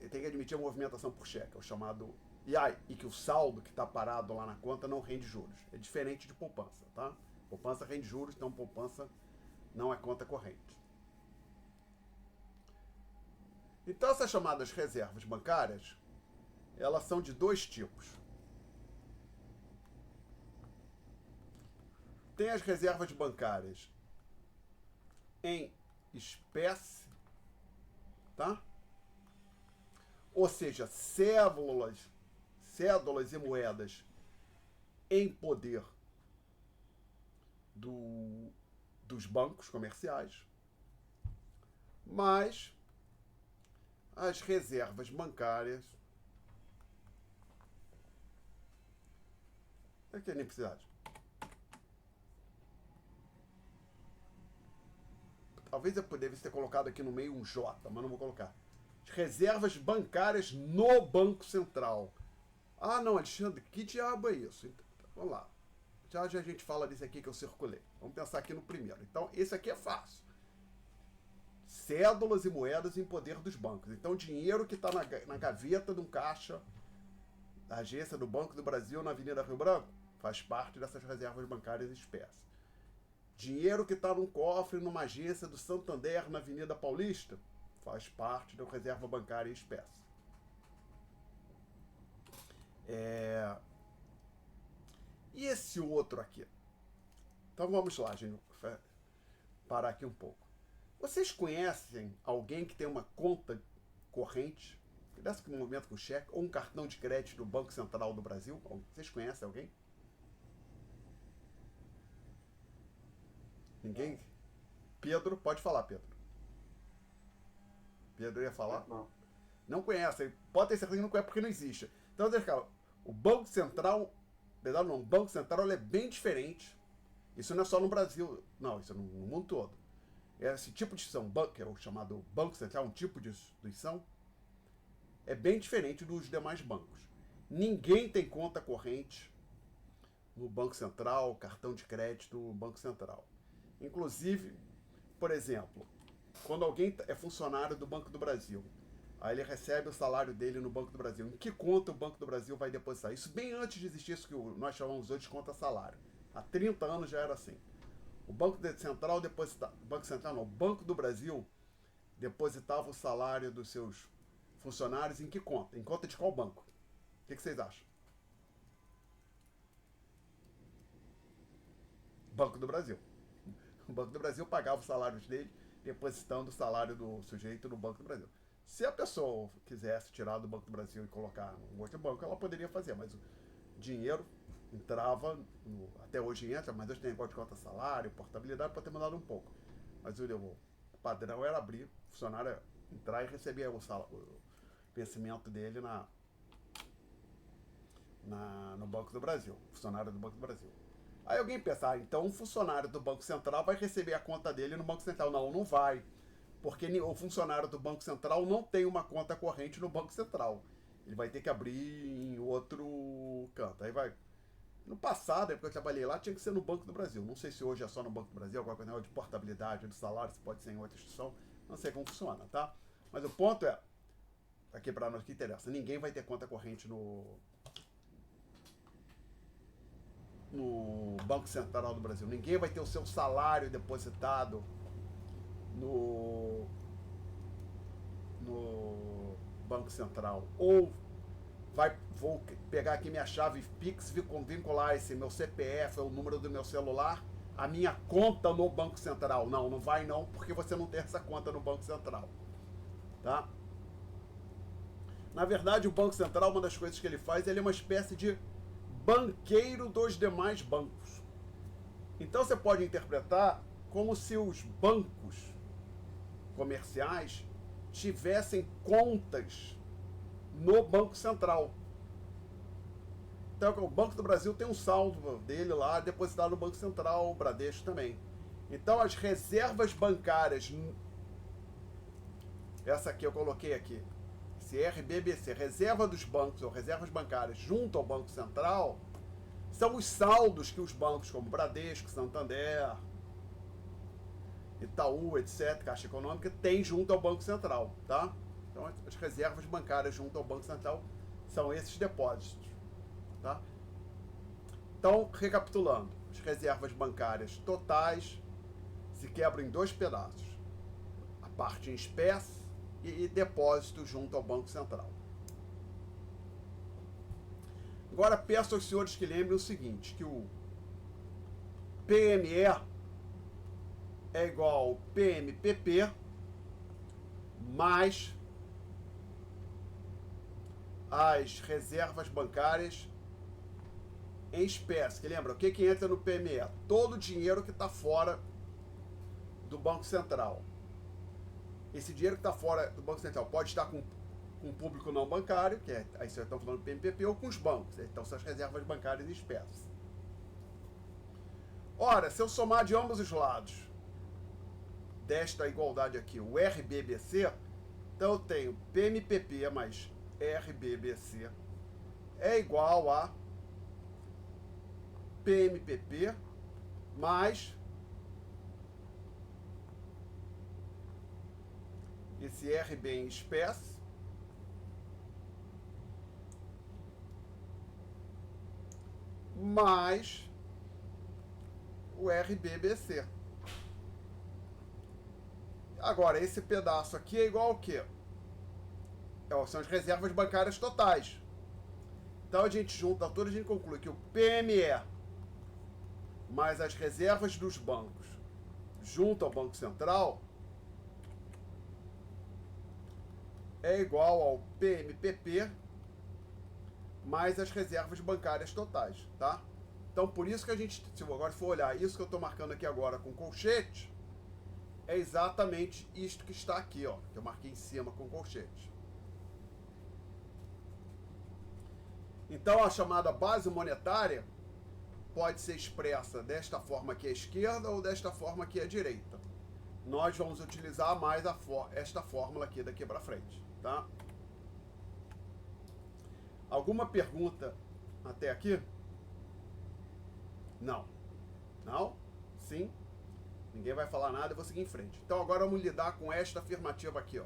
tem que admitir a movimentação por cheque, é o chamado. E que o saldo que está parado lá na conta não rende juros. É diferente de poupança, tá? Poupança rende juros, então poupança não é conta corrente. Então essas chamadas reservas bancárias, elas são de 2 tipos. Tem as reservas bancárias em espécie, tá? Ou seja, cédulas e moedas em poder dos bancos comerciais, mas as reservas bancárias. Aqui é a necessidade. talvez eu pudesse ter colocado aqui no meio um J, mas não vou colocar. As reservas bancárias no Banco Central. Ah, não, Alexandre, que diabo é isso? Então, vamos lá. Já a gente fala desse aqui que eu circulei. Vamos pensar aqui no primeiro. Então, esse aqui é fácil. Cédulas e moedas em poder dos bancos. Então, dinheiro que está na gaveta de um caixa da agência do Banco do Brasil na Avenida Rio Branco faz parte dessas reservas bancárias espécie. Dinheiro que está num cofre numa agência do Santander na Avenida Paulista faz parte da reserva bancária espécie. E esse outro aqui? Então vamos lá, gente. Parar aqui um pouco. Vocês conhecem alguém que tem uma conta corrente, dessa que movimento com cheque, ou um cartão de crédito do Banco Central do Brasil? Vocês conhecem alguém? Ninguém? Pedro, pode falar, Pedro. Pedro ia falar? Não. Não conhece. Pode ter certeza que não conhece porque não existe. Então, o Banco Central, apesar do nome, o Banco Central ele é bem diferente. Isso não é só no Brasil, não, isso é no mundo todo. Esse tipo de instituição, que é o chamado Banco Central, um tipo de instituição, é bem diferente dos demais bancos. Ninguém tem conta corrente no Banco Central, cartão de crédito no Banco Central. Inclusive, por exemplo, quando alguém é funcionário do Banco do Brasil, aí ele recebe o salário dele no Banco do Brasil, em que conta o Banco do Brasil vai depositar? Isso bem antes de existir isso que nós chamamos hoje de conta salário. Há 30 anos já era assim. O Banco Central depositava, o Banco do Brasil depositava o salário dos seus funcionários em que conta? Em conta de qual banco? O que vocês acham? Banco do Brasil. O Banco do Brasil pagava os salários dele, depositando o salário do sujeito no Banco do Brasil. Se a pessoa quisesse tirar do Banco do Brasil e colocar no outro banco, ela poderia fazer, mas o dinheiro entrava, até hoje entra, mas hoje tem negócio de conta salário, portabilidade, pode ter mudado um pouco. Mas o padrão era abrir, o funcionário entrar e receber o vencimento dele no Banco do Brasil, funcionário do Banco do Brasil. Aí alguém pensa, então um funcionário do Banco Central vai receber a conta dele no Banco Central. Não, não vai, porque o funcionário do Banco Central não tem uma conta corrente no Banco Central. Ele vai ter que abrir em outro canto. Aí vai. No passado, época que eu trabalhei lá, tinha que ser no Banco do Brasil. Não sei se hoje é só no Banco do Brasil, alguma coisa de portabilidade do salário, se pode ser em outra instituição. Não sei como funciona, tá? Mas o ponto é, aqui para nós que interessa, ninguém vai ter conta corrente no Banco Central do Brasil. Ninguém vai ter o seu salário depositado no Banco Central. Ou vou pegar aqui minha chave Pix, vincular esse meu CPF, o número do meu celular, a minha conta no Banco Central. Não, não vai não, porque você não tem essa conta no Banco Central. Tá? Na verdade, o Banco Central, uma das coisas que ele faz, ele é uma espécie de banqueiro dos demais bancos. Então você pode interpretar como se os bancos comerciais tivessem contas no Banco Central. Então o Banco do Brasil tem um saldo dele lá depositado no Banco Central, o Bradesco também. Então as reservas bancárias, essa aqui eu coloquei aqui, esse RBBC, reserva dos bancos ou reservas bancárias junto ao Banco Central, são os saldos que os bancos como Bradesco, Santander, Itaú, etc., Caixa Econômica, têm junto ao Banco Central, tá? Então as reservas bancárias junto ao Banco Central são esses depósitos, tá? Então, recapitulando, as reservas bancárias totais se quebram em dois pedaços, a parte em espécie e depósito junto ao Banco Central. Agora peço aos senhores que lembrem o seguinte, que o PME é igual ao PMPP mais as reservas bancárias em espécie. Que lembra, o que entra no PME? Todo o dinheiro que está fora do Banco Central. Esse dinheiro que está fora do Banco Central pode estar com o público não bancário, que aí vocês estão falando do PMPP, ou com os bancos. Então são as reservas bancárias em espécie. Ora, se eu somar de ambos os lados desta igualdade aqui, o RBBC, então eu tenho PMPP mais RBBC é igual a PMPP mais esse RB em espécie mais o RBBC. Agora, esse pedaço aqui é igual ao quê? São as reservas bancárias totais. Então a gente junta tudo, a gente conclui que o PME mais as reservas dos bancos junto ao Banco Central é igual ao PMPP mais as reservas bancárias totais, tá? Então por isso que a gente, se agora for olhar isso que eu estou marcando aqui agora com colchete, é exatamente isto que está aqui, ó, que eu marquei em cima com colchete. Então a chamada base monetária pode ser expressa desta forma aqui à esquerda ou desta forma aqui à direita. Nós vamos utilizar mais esta fórmula aqui daqui para frente, tá? Alguma pergunta até aqui? Não. Não? Sim? Ninguém vai falar nada, eu vou seguir em frente. Então agora vamos lidar com esta afirmativa aqui, ó.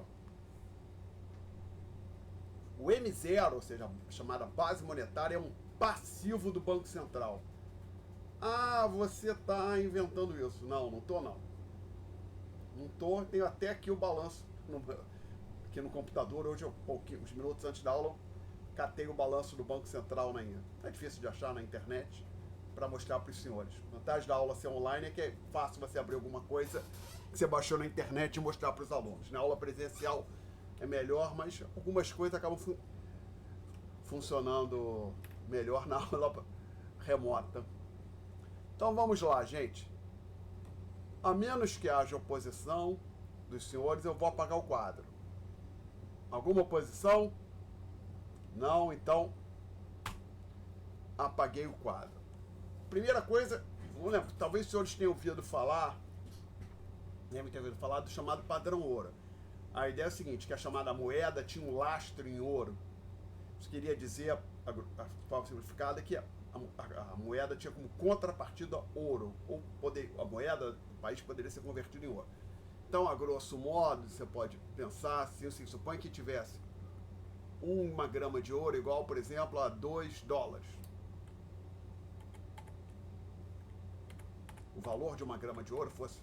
O M0, ou seja, a chamada base monetária, é um passivo do Banco Central. Ah, você está inventando isso. Não, não estou não. Não estou, tenho até aqui o balanço aqui no computador. Hoje, uns minutos antes da aula, eu catei o balanço do Banco Central é difícil de achar na internet, para mostrar para os senhores. A vantagem da aula ser online é que é fácil você abrir alguma coisa que você baixou na internet e mostrar para os alunos. Na aula presencial é melhor, mas algumas coisas acabam funcionando melhor na aula remota. Então vamos lá, gente. A menos que haja oposição dos senhores, eu vou apagar o quadro. Alguma oposição? Não, então apaguei o quadro. Primeira coisa, vamos lembrar, talvez os senhores tenham ouvido falar, devem ter ouvido falar do chamado padrão ouro. A ideia é a seguinte, que a chamada moeda tinha um lastro em ouro. Isso queria dizer, a forma simplificada, é que a moeda tinha como contrapartida ouro, ou a moeda do país poderia ser convertida em ouro. Então, a grosso modo, você pode pensar assim, supõe que tivesse 1 grama de ouro igual, por exemplo, a $2. O valor de 1 grama de ouro fosse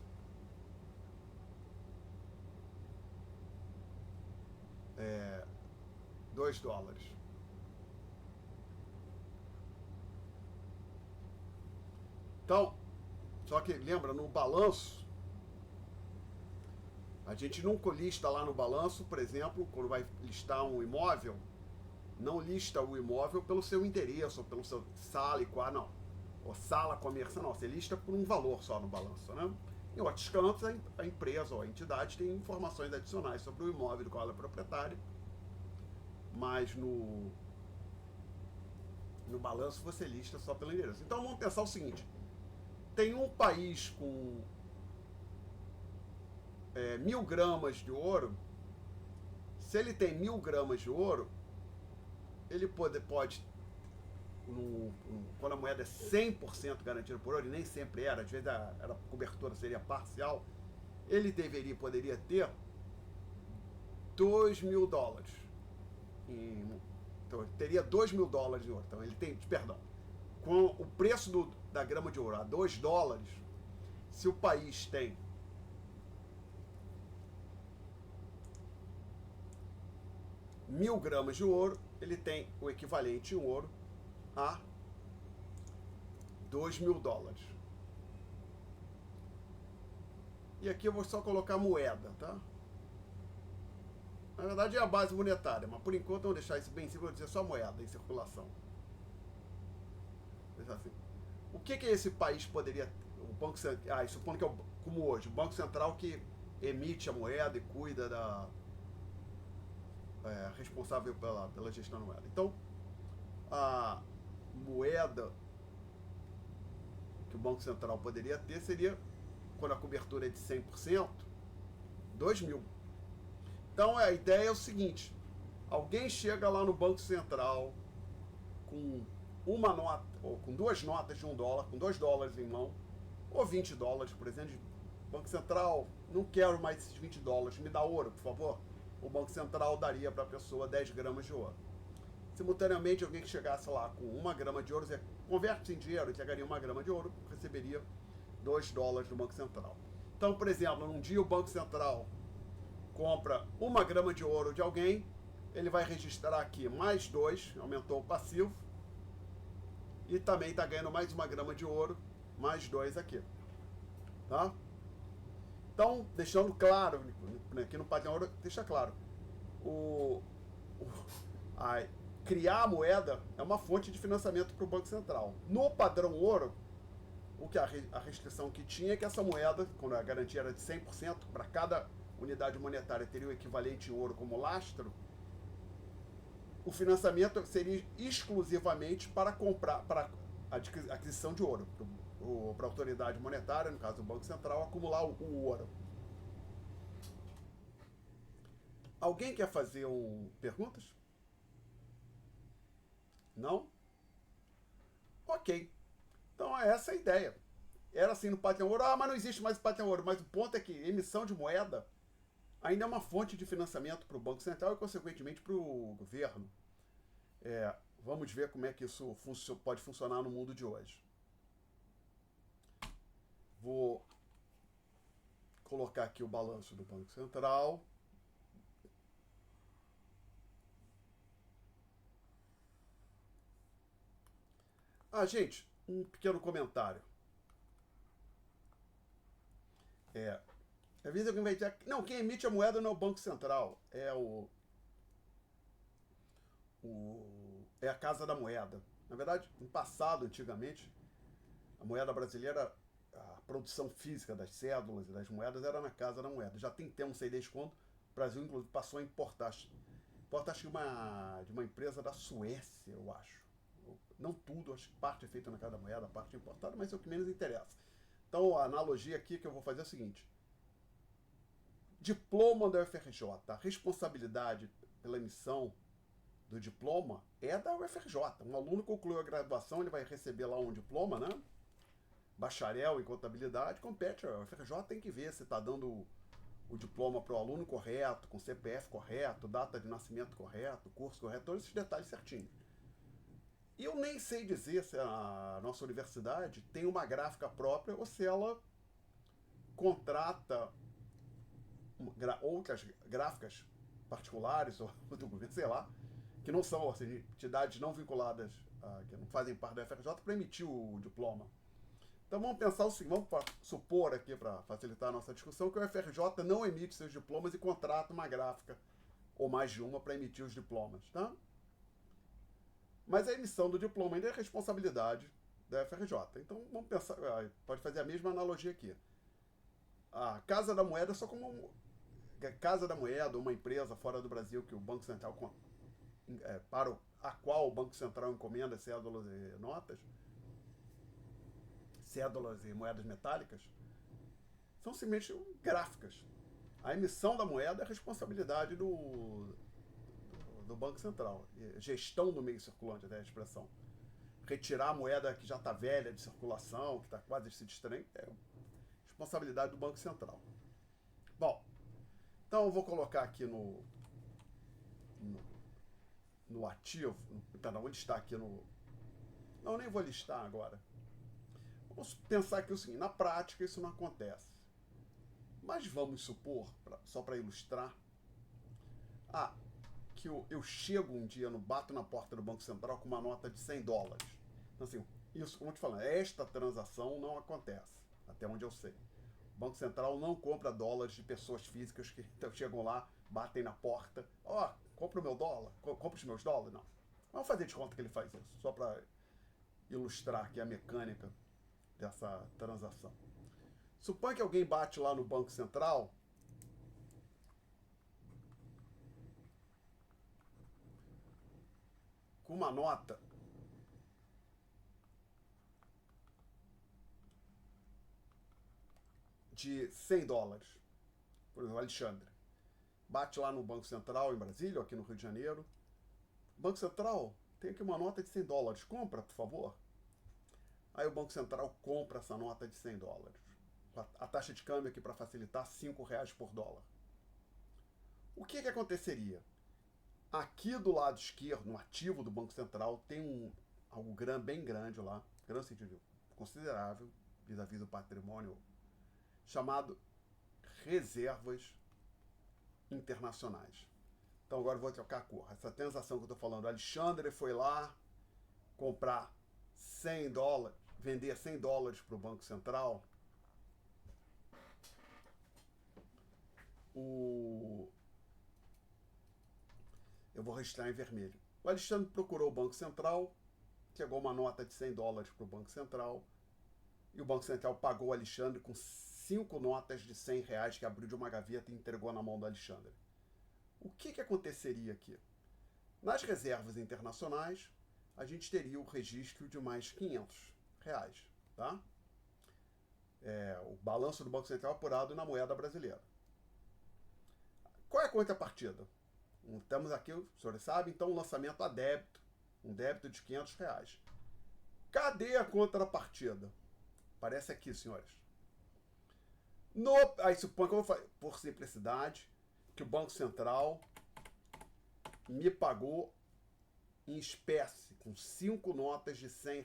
$2. Então, só que lembra, no balanço, a gente nunca lista lá no balanço, por exemplo, quando vai listar um imóvel, não lista o imóvel pelo seu endereço, ou pelo seu sala e quadra, não. Ou sala comercial, não. Você lista por um valor só no balanço, né? Em outros cantos, a empresa ou a entidade tem informações adicionais sobre o imóvel do qual ela é proprietária, mas no balanço você lista só pelo endereço. Então vamos pensar o seguinte, tem um país com 1.000 gramas de ouro. Se ele tem 1.000 gramas de ouro, ele pode quando a moeda é 100% garantida por ouro, e nem sempre era, às vezes a cobertura seria parcial, ele poderia ter $2.000. Então, ele teria $2.000 em ouro. Então, ele tem, perdão, com o preço da grama de ouro a $2, se o país tem 1.000 gramas de ouro, ele tem o equivalente em ouro a $2.000. E aqui eu vou só colocar moeda, tá? Na verdade é a base monetária, mas por enquanto eu vou deixar isso bem simples, vou dizer só moeda em circulação. Assim. O que esse país poderia... O Banco Central, supondo que é como hoje, o Banco Central que emite a moeda e cuida responsável pela gestão da moeda. Então, a moeda que o Banco Central poderia ter seria, quando a cobertura é de 100%, 2.000. Então a ideia é o seguinte: alguém chega lá no Banco Central com uma nota, ou com duas notas de $1, com $2 em mão, ou $20, por exemplo. Banco Central, não quero mais esses $20, me dá ouro, por favor. O Banco Central daria para a pessoa 10 gramas de ouro. Simultaneamente, alguém que chegasse lá com 1 grama de ouro, você converte em dinheiro, entregaria 1 grama de ouro, receberia $2 do Banco Central. Então, por exemplo, num dia o Banco Central compra 1 grama de ouro de alguém, ele vai registrar aqui mais 2, aumentou o passivo, e também está ganhando mais 1 grama de ouro, mais 2 aqui. Tá? Então, deixando claro, aqui no padrão ouro, deixa claro, criar a moeda é uma fonte de financiamento para o Banco Central. No padrão ouro, a restrição que tinha é que essa moeda, quando a garantia era de 100%, para cada unidade monetária teria o equivalente em ouro como lastro, o financiamento seria exclusivamente para comprar, para aquisição de ouro, para a autoridade monetária, no caso do Banco Central, acumular o ouro. Alguém quer fazer perguntas? Não? Ok. Então é essa a ideia. Era assim no Patreon Ouro, mas não existe mais o Patreon Ouro. Mas o ponto é que emissão de moeda ainda é uma fonte de financiamento para o Banco Central e, consequentemente, para o governo. Vamos ver como é que isso pode funcionar no mundo de hoje. Vou colocar aqui o balanço do Banco Central. Gente, um pequeno comentário. Às vezes alguém vai dizer, não, quem emite a moeda não é o Banco Central, é a Casa da Moeda. Na verdade, no passado, antigamente, a moeda brasileira, a produção física das cédulas e das moedas era na Casa da Moeda. Já tem tempo, não sei desde quando, o Brasil, inclusive, passou a importar. Importa, acho que de uma empresa da Suécia, eu acho. Não tudo, acho que parte é feita na Casa da Moeda, parte é importada, mas é o que menos interessa. Então, a analogia aqui que eu vou fazer é o seguinte: diploma da UFRJ, a responsabilidade pela emissão do diploma é da UFRJ. Um aluno concluiu a graduação, ele vai receber lá um diploma, né? Bacharel em contabilidade, compete, a UFRJ tem que ver se está dando o diploma para o aluno correto, com CPF correto, data de nascimento correto, curso correto, todos esses detalhes certinhos. E eu nem sei dizer se a nossa universidade tem uma gráfica própria ou se ela contrata outras gráficas particulares ou do governo, sei lá, que não são assim, entidades não vinculadas, que não fazem parte da FRJ, para emitir o diploma. Então vamos pensar o seguinte, vamos supor aqui, para facilitar a nossa discussão, que o FRJ não emite seus diplomas e contrata uma gráfica, ou mais de uma, para emitir os diplomas, tá? Mas a emissão do diploma ainda é responsabilidade da FRJ. Então vamos pensar, pode fazer a mesma analogia aqui. A Casa da Moeda é só como Casa da Moeda, uma empresa fora do Brasil que o Banco Central, para a qual o Banco Central encomenda cédulas e notas, cédulas e moedas metálicas, são simplesmente gráficas. A emissão da moeda é a responsabilidade do Banco Central. Gestão do meio circulante, até a expressão. Retirar a moeda que já está velha de circulação, que está quase se destraindo, é responsabilidade do Banco Central. Bom, então eu vou colocar aqui no ativo, perdão, onde está aqui no... Não, nem vou listar agora. Vamos pensar aqui o seguinte, na prática isso não acontece. Mas vamos supor, só para ilustrar, que eu chego um dia, bato na porta do Banco Central com uma nota de $100. Então assim, isso, como eu te falando, esta transação não acontece, até onde eu sei. O Banco Central não compra dólares de pessoas físicas que então, chegam lá, batem na porta, compra o meu dólar, compra os meus dólares, não. Vamos fazer de conta que ele faz isso, só para ilustrar aqui a mecânica dessa transação. Suponha que alguém bate lá no Banco Central com uma nota de $100. por exemplo, o Alexandre, bate lá no Banco Central em Brasília, ou aqui no Rio de Janeiro. Banco Central, tem aqui uma nota de $100, compra, por favor. Aí o Banco Central compra essa nota de $100. A taxa de câmbio aqui para facilitar, R$ 5 por dólar. O que aconteceria? Aqui do lado esquerdo, no ativo do Banco Central, tem algo bem grande lá, grande sentido considerável, vis-à-vis do patrimônio, chamado reservas internacionais. Então agora eu vou trocar a cor. Essa transação que eu estou falando, o Alexandre foi lá comprar $100, vender $100 para o Banco Central. Eu vou registrar em vermelho. O Alexandre procurou o Banco Central, chegou uma nota de $100 para o Banco Central, e o Banco Central pagou o Alexandre com 5 notas de R$ 100 que abriu de uma gaveta e entregou na mão do Alexandre. O que aconteceria aqui? Nas reservas internacionais, a gente teria o registro de mais R$ 500, tá? O balanço do Banco Central apurado na moeda brasileira. Qual é a contrapartida? Estamos aqui, os senhores sabem, então um lançamento a débito, um débito de R$ 500. Cadê a contrapartida? Aparece aqui, senhores. Aí supõe que eu vou fazer, por simplicidade, que o Banco Central me pagou em espécie, com 5 notas de R$ 100.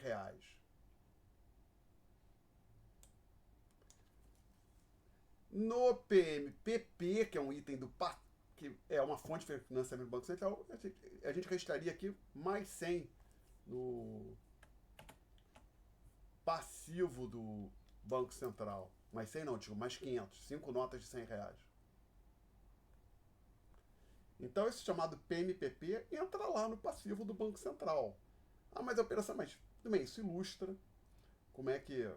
No PMPP, que é um item que é uma fonte de financiamento do Banco Central, a gente registraria aqui mais 100 no passivo do Banco Central. Mais 100 não, digo, mais 500. 5 notas de R$ 100. Então esse chamado PMPP entra lá no passivo do Banco Central. Mas a operação, mas também isso ilustra como é que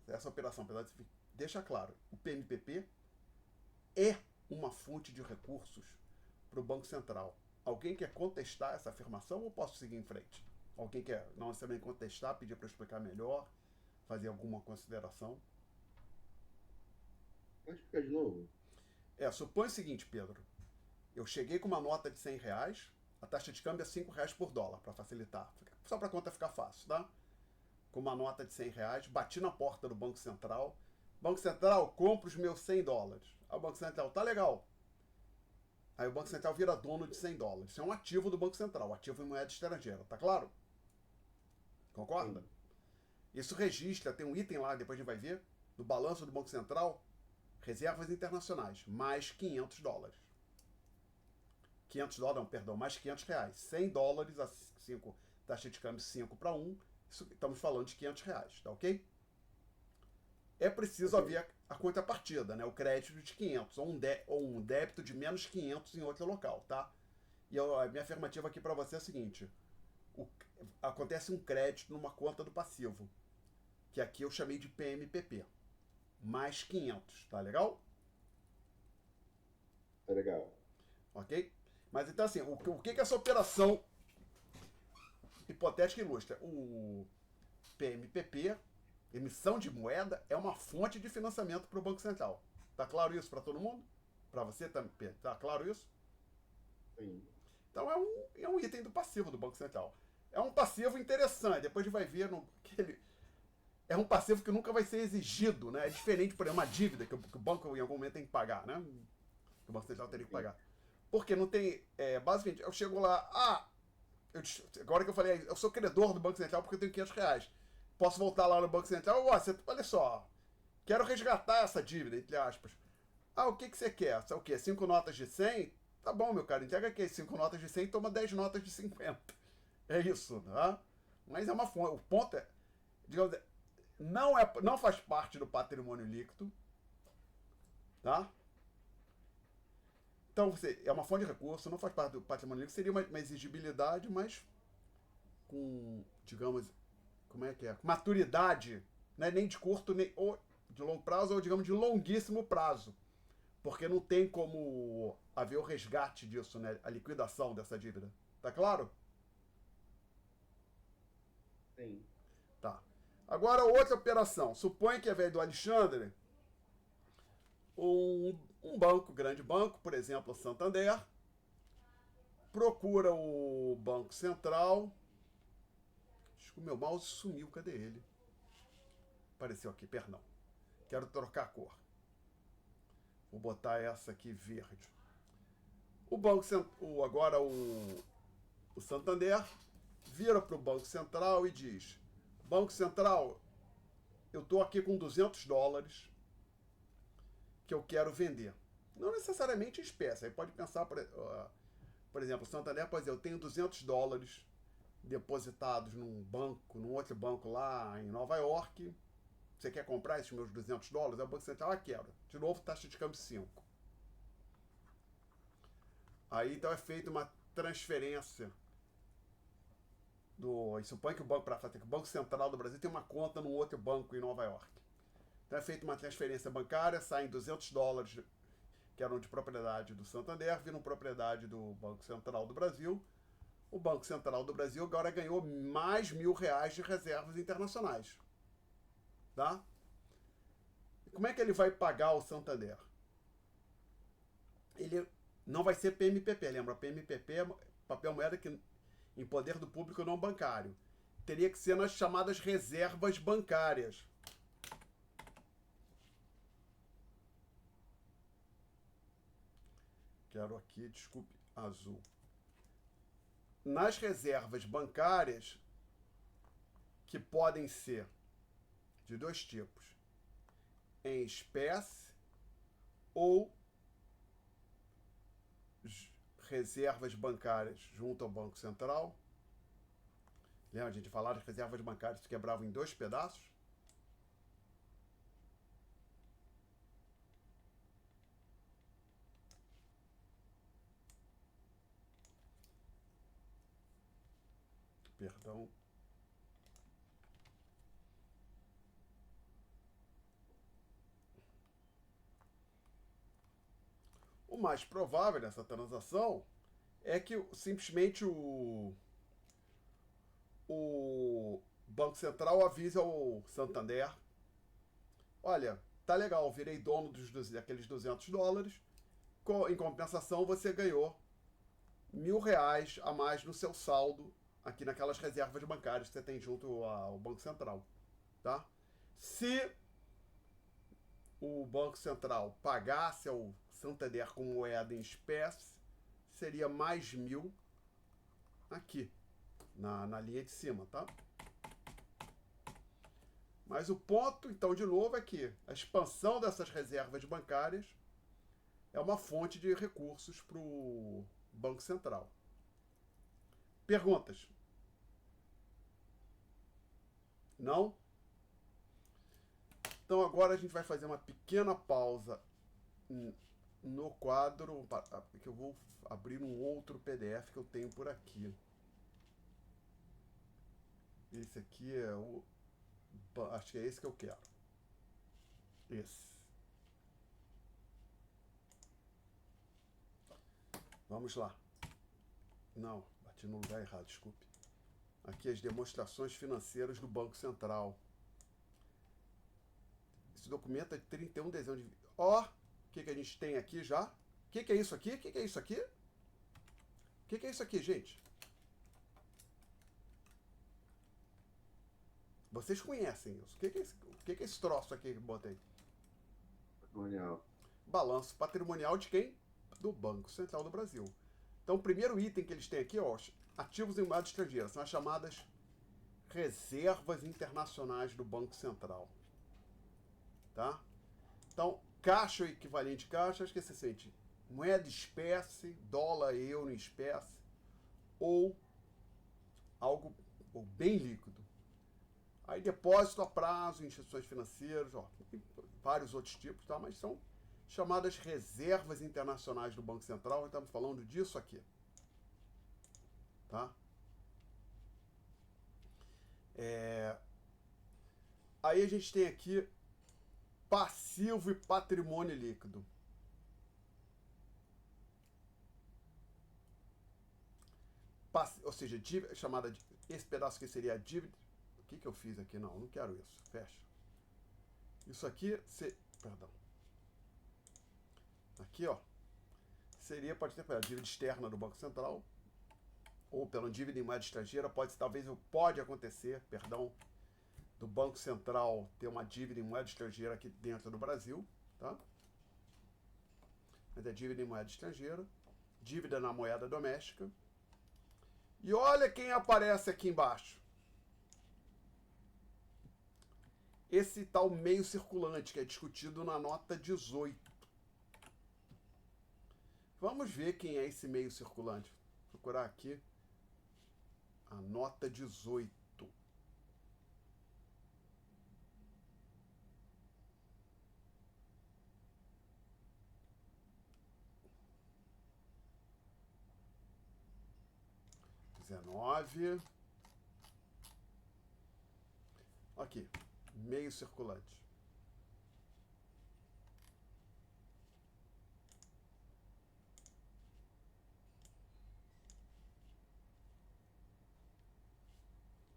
essa operação, deixa claro, o PMPP é uma fonte de recursos para o Banco Central. Alguém quer contestar essa afirmação ou posso seguir em frente? Alguém quer não necessariamente contestar, pedir para eu explicar melhor, fazer alguma consideração? Pode explicar de novo? Supõe o seguinte, Pedro. Eu cheguei com uma nota de R$ 100, a taxa de câmbio é R$ 5 por dólar, para facilitar. Só para a conta ficar fácil, tá? Com uma nota de R$ 100, bati na porta do Banco Central. Banco Central, compra os meus $100. Aí o Banco Central, tá legal. Aí o Banco Central vira dono de $100. Isso é um ativo do Banco Central, ativo em moeda estrangeira, tá claro? Concorda? Sim. Isso registra, tem um item lá, depois a gente vai ver, no balanço do Banco Central, reservas internacionais, mais $500. Mais R$ 500. $100 a 5, taxa de câmbio 5 para 1, estamos falando de R$ 500, tá ok? É preciso haver a contrapartida, né? O crédito de 500, ou um débito de menos 500 em outro local, tá? E a minha afirmativa aqui para você é a seguinte: acontece um crédito numa conta do passivo, que aqui eu chamei de PMPP, mais 500, tá legal? Tá legal. Ok? Mas então assim, o que essa operação hipotética ilustra? O PMPP, emissão de moeda, é uma fonte de financiamento para o Banco Central. Tá claro isso para todo mundo? Para você também? Tá claro isso? Sim. Então é um item do passivo do Banco Central. É um passivo interessante. Depois a gente vai ver que ele é um passivo que nunca vai ser exigido, né? É diferente, por exemplo, uma dívida que o banco em algum momento tem que pagar, né? Que o Banco Central teria que pagar. Porque não tem. Basicamente, eu chego lá, agora que eu falei, eu sou credor do Banco Central porque eu tenho R$ 500. Posso voltar lá no Banco Central? Olha só, quero resgatar essa dívida, entre aspas. O que você quer? O quê? 5 notas de 100? Tá bom, meu cara, entrega aqui 5 notas de 100 e toma 10 notas de 50. É isso, tá? Mas é uma fonte. O ponto é, digamos, não faz parte do patrimônio líquido, tá? Então, é uma fonte de recurso, não faz parte do patrimônio líquido, seria uma exigibilidade, mas com, digamos, como é que é? Maturidade, né? Nem de curto, nem ou de longo prazo, ou digamos de longuíssimo prazo. Porque não tem como haver o resgate disso, né? A liquidação dessa dívida. Tá claro? Sim. Tá. Agora, outra operação. Suponha que, ao invés do Alexandre, um Um banco, grande banco, por exemplo, o Santander, procura o Banco Central. Acho que o meu mouse sumiu, cadê ele? Apareceu aqui, perdão. Quero trocar a cor. Vou botar essa aqui verde. O Banco agora o Santander vira para o Banco Central e diz: Banco Central, eu estou aqui com $200 que eu quero vender. Não necessariamente em espécie. Aí pode pensar, por exemplo, o Santander pode dizer: eu tenho $200 depositados num banco, num outro banco lá em Nova York. Você quer comprar esses meus $200? Aí o Banco Central, quero. De novo, taxa de câmbio 5. Aí então é feita uma transferência do. Supõe que o Banco para fazer que o Banco Central do Brasil tem uma conta num outro banco em Nova York. Então é feita uma transferência bancária, saem $200 que eram de propriedade do Santander, viram propriedade do Banco Central do Brasil. O Banco Central do Brasil agora ganhou mais R$ 1.000 de reservas internacionais. Tá? E como é que ele vai pagar o Santander? Ele não vai ser PMPP, lembra? PMPP é papel moeda que, em poder do público não bancário. Teria que ser nas chamadas reservas bancárias. Quero aqui, desculpe, azul. Nas reservas bancárias, que podem ser de dois tipos: em espécie ou reservas bancárias junto ao Banco Central. Lembra, a gente falava de reservas bancárias que quebravam em dois pedaços? Perdão. O mais provável nessa transação é que simplesmente o Banco Central avise ao Santander: olha, tá legal, virei dono daqueles $200, em compensação você ganhou R$ 1.000 a mais no seu saldo aqui naquelas reservas bancárias que você tem junto ao Banco Central. Tá? Se o Banco Central pagasse ao Santander com moeda em espécie, seria mais 1.000 aqui, na linha de cima, tá? Mas o ponto, então, de novo, é que a expansão dessas reservas bancárias é uma fonte de recursos para o Banco Central. Perguntas? Não? Então agora a gente vai fazer uma pequena pausa no quadro, que eu vou abrir um outro PDF que eu tenho por aqui. Esse aqui é o... acho que é esse que eu quero. Esse. Vamos lá. Não, bati no lugar errado, desculpe. Aqui as demonstrações financeiras do Banco Central. Esse documento é de 31 de dezembro de... Ó, o que a gente tem aqui já? O que é isso aqui? O que é isso aqui? O que é isso aqui, gente? Vocês conhecem isso. O que é esse troço aqui que eu botei? Patrimonial. Balanço patrimonial de quem? Do Banco Central do Brasil. Então, o primeiro item que eles têm aqui, ó, ativos em moeda estrangeira, são as chamadas reservas internacionais do Banco Central. Tá? Então, caixa ou equivalente caixa, acho que você sente moeda espécie, dólar, euro em espécie, ou algo bem líquido. Aí depósito a prazo, instituições financeiras, ó, vários outros tipos, tá? Mas são chamadas reservas internacionais do Banco Central, estamos falando disso aqui. Tá? Aí a gente tem aqui passivo e patrimônio líquido. Ou seja, dívida, chamada de, esse pedaço aqui seria a dívida. O que eu fiz aqui? Não quero isso. Fecha. Isso aqui, perdão. aqui, ó, seria, pode ter pela dívida externa do Banco Central, ou pela dívida em moeda estrangeira, pode acontecer, perdão, do Banco Central ter uma dívida em moeda estrangeira aqui dentro do Brasil, tá? Mas é dívida em moeda estrangeira, dívida na moeda doméstica. E olha quem aparece aqui embaixo. Esse tal meio circulante, que é discutido na nota 18. Vamos ver quem é esse meio circulante. Vou procurar aqui a nota 18. Aqui, meio circulante.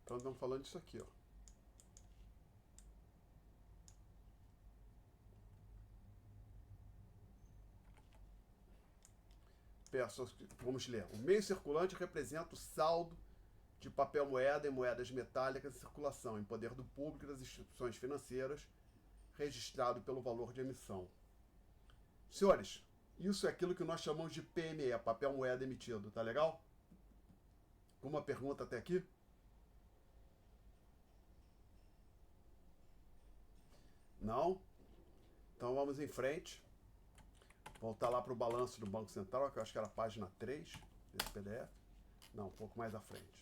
Então estamos falando disso aqui, ó. Vamos ler. O meio circulante representa o saldo de papel moeda e moedas metálicas em circulação, em poder do público e das instituições financeiras, registrado pelo valor de emissão. Senhores, isso é aquilo que nós chamamos de PME, papel moeda emitido, tá legal? Uma pergunta até aqui? Não? Então vamos em frente. Voltar lá para o balanço do Banco Central, que eu acho que era a página 3 desse PDF. Não, um pouco mais à frente.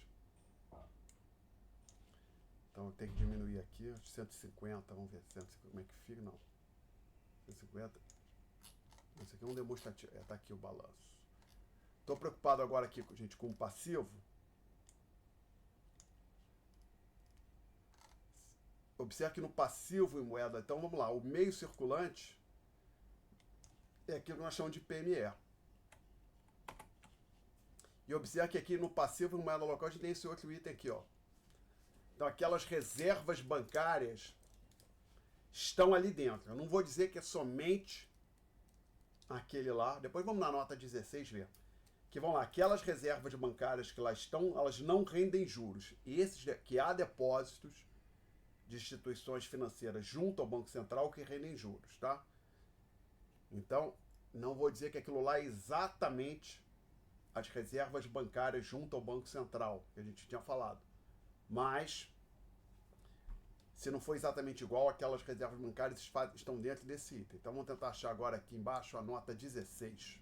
Então eu tenho que diminuir aqui, 150, vamos ver 150, como é que fica, não. 150. Esse aqui é um demonstrativo, tá aqui o balanço. Estou preocupado agora aqui, gente, com o passivo. Observe que no passivo em moeda, então vamos lá, o meio circulante é aquilo que nós chamamos de PME. E observe que aqui no passivo em moeda local a gente tem esse outro item aqui, ó. Então aquelas reservas bancárias estão ali dentro. Eu não vou dizer que é somente aquele lá. Depois vamos na nota 16 ver. Que vão lá, aquelas reservas bancárias que lá estão, elas não rendem juros. E esses que há depósitos de instituições financeiras junto ao Banco Central que rendem juros, tá? Então, não vou dizer que aquilo lá é exatamente as reservas bancárias junto ao Banco Central, que a gente tinha falado. Mas, se não for exatamente igual, aquelas reservas bancárias estão dentro desse item. Então, vamos tentar achar agora aqui embaixo a nota 16.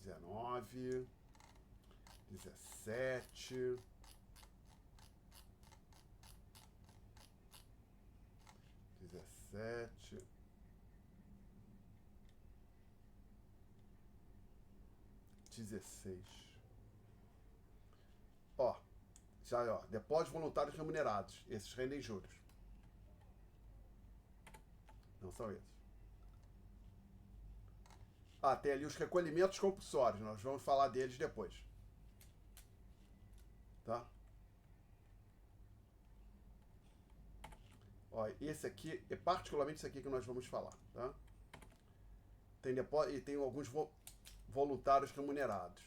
19, 17, 17, 16. Ó, já ó, depósitos voluntários remunerados. Esses rendem juros. Não são esses. Ah, tem ali os recolhimentos compulsórios. Nós vamos falar deles depois. Tá? Ó, esse aqui, é particularmente esse aqui que nós vamos falar, tá? Tem depósito e tem alguns voluntários remunerados.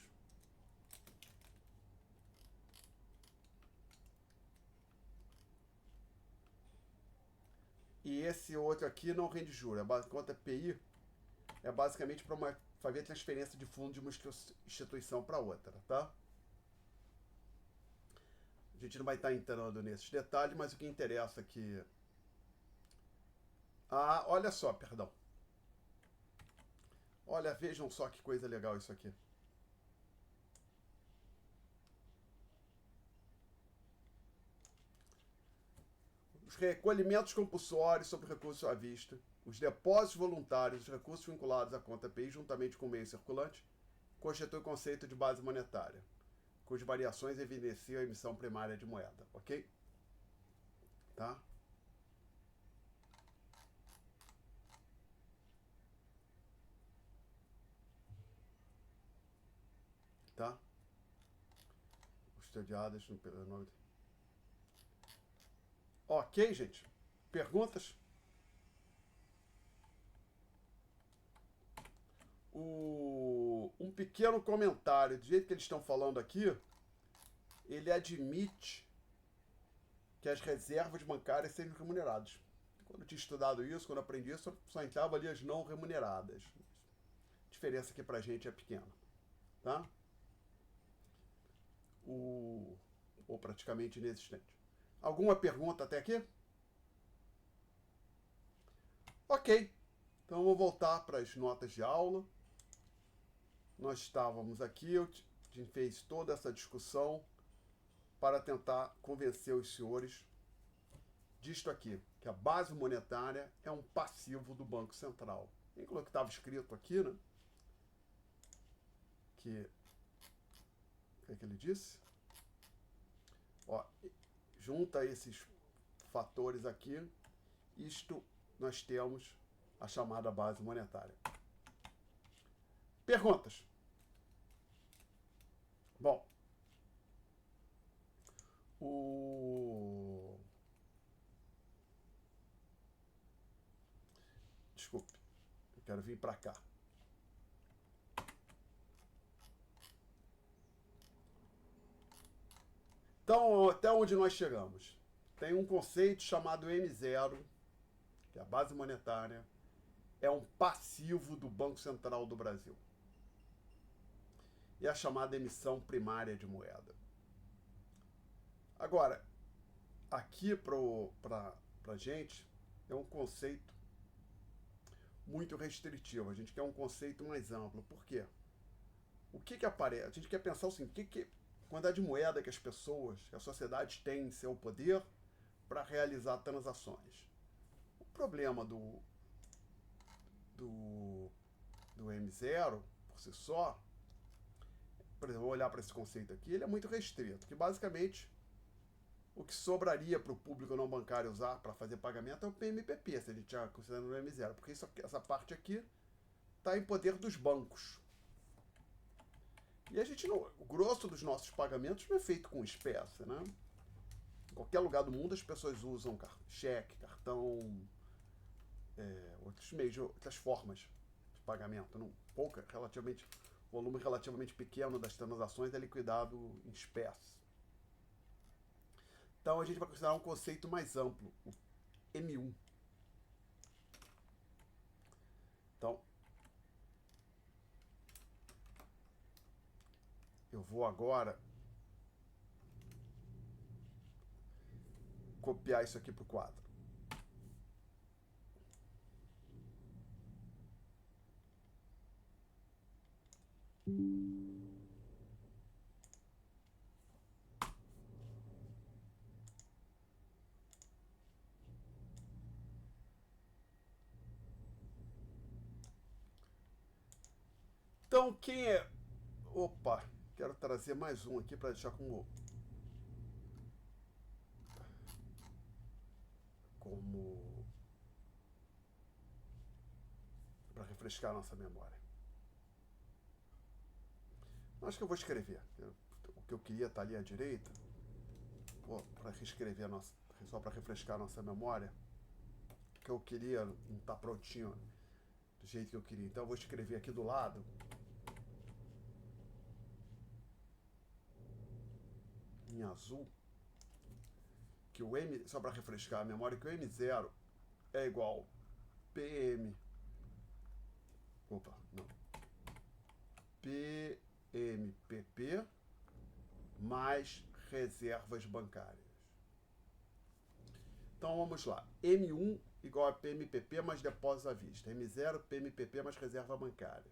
E esse outro aqui não rende juros. A conta PI é basicamente para fazer transferência de fundo de uma instituição para outra, tá? A gente não vai estar entrando nesses detalhes, mas o que interessa aqui... Ah, olha só, perdão. Olha, vejam só que coisa legal isso aqui. Os recolhimentos compulsórios sobre recursos à vista, os depósitos voluntários, os recursos vinculados à conta PI, juntamente com o meio circulante, constituem o conceito de base monetária, cujas variações evidenciam a emissão primária de moeda, ok? Tá? Tá? Custodiadas pelo nome. Ok, gente? Perguntas? Um pequeno comentário. Do jeito que eles estão falando aqui, ele admite que as reservas bancárias sejam remuneradas. Quando eu tinha estudado isso, quando eu aprendi isso, só entrava ali as não remuneradas. A diferença aqui pra gente é pequena. Tá? Ou praticamente inexistente. Alguma pergunta até aqui? Ok. Então eu vou voltar para as notas de aula. Nós estávamos aqui, a gente fez toda essa discussão para tentar convencer os senhores disto aqui, que a base monetária é um passivo do Banco Central. Inclusive que estava escrito aqui, né? Que o que é que ele disse? Ó, junta esses fatores aqui, isto nós temos a chamada base monetária. Perguntas? Bom, desculpe, eu quero vir para cá. Então, até onde nós chegamos? Tem um conceito chamado M0, que é a base monetária, é um passivo do Banco Central do Brasil. E a chamada emissão primária de moeda. Agora, aqui para a gente, é um conceito muito restritivo. A gente quer um conceito mais amplo. Por quê? O que aparece? A gente quer pensar assim, quantidade de moeda que as pessoas, que a sociedade tem em seu poder para realizar transações. O problema do M0, por si só, por exemplo, vou olhar para esse conceito aqui, ele é muito restrito, que basicamente o que sobraria para o público não bancário usar para fazer pagamento é o PMPP, se a gente já considerando o M0, porque essa parte aqui está em poder dos bancos. E a gente não, o grosso dos nossos pagamentos não é feito com espécie, né? Em qualquer lugar do mundo as pessoas usam cheque, cartão, outros meios, outras formas de pagamento. Não, volume relativamente pequeno das transações é liquidado em espécie. Então a gente vai considerar um conceito mais amplo, o M1. Então, eu vou agora copiar isso aqui para o quadro. Então, quem é... Opa, quero trazer mais um aqui para deixar como para refrescar a nossa memória. Acho que eu vou escrever. O que eu queria está ali à direita. Para reescrever só para refrescar a nossa memória. O que eu queria não está prontinho do jeito que eu queria. Então eu vou escrever aqui do lado. Em azul. Que o M, só para refrescar a memória, que o M0 é igual PM. Opa, não. PMPP mais reservas bancárias. Então vamos lá. M1 igual a PMPP mais depósito à vista. M0, PMPP mais reserva bancária.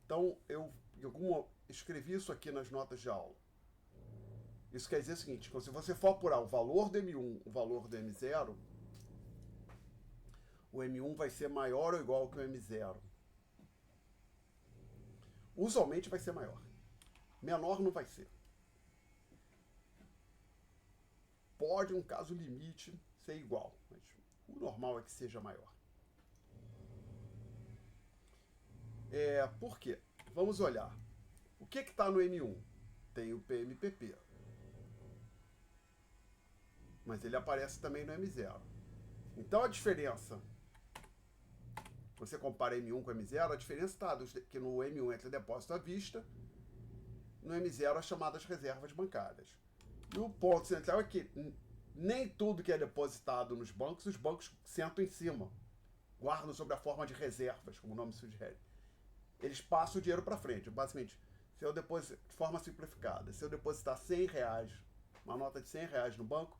Então eu escrevi isso aqui nas notas de aula. Isso quer dizer o seguinte, se você for apurar o valor do M1, o valor do M0, o M1 vai ser maior ou igual que o M0. Usualmente vai ser maior. Menor não vai ser. Pode, um caso limite, ser igual, mas o normal é que seja maior. Por quê? Vamos olhar. O que está no M1? Tem o PMPP. Mas ele aparece também no M0. Então a diferença, você compara M1 com M0, a diferença está que no M1 é depósito à vista, no M0 as chamadas reservas bancárias. E o ponto central é que nem tudo que é depositado nos bancos, os bancos sentam em cima, guardam sob a forma de reservas, como o nome sugere. Eles passam o dinheiro para frente. Basicamente, se eu depositar, de forma simplificada, se eu depositar R$100, uma nota de R$100 no banco,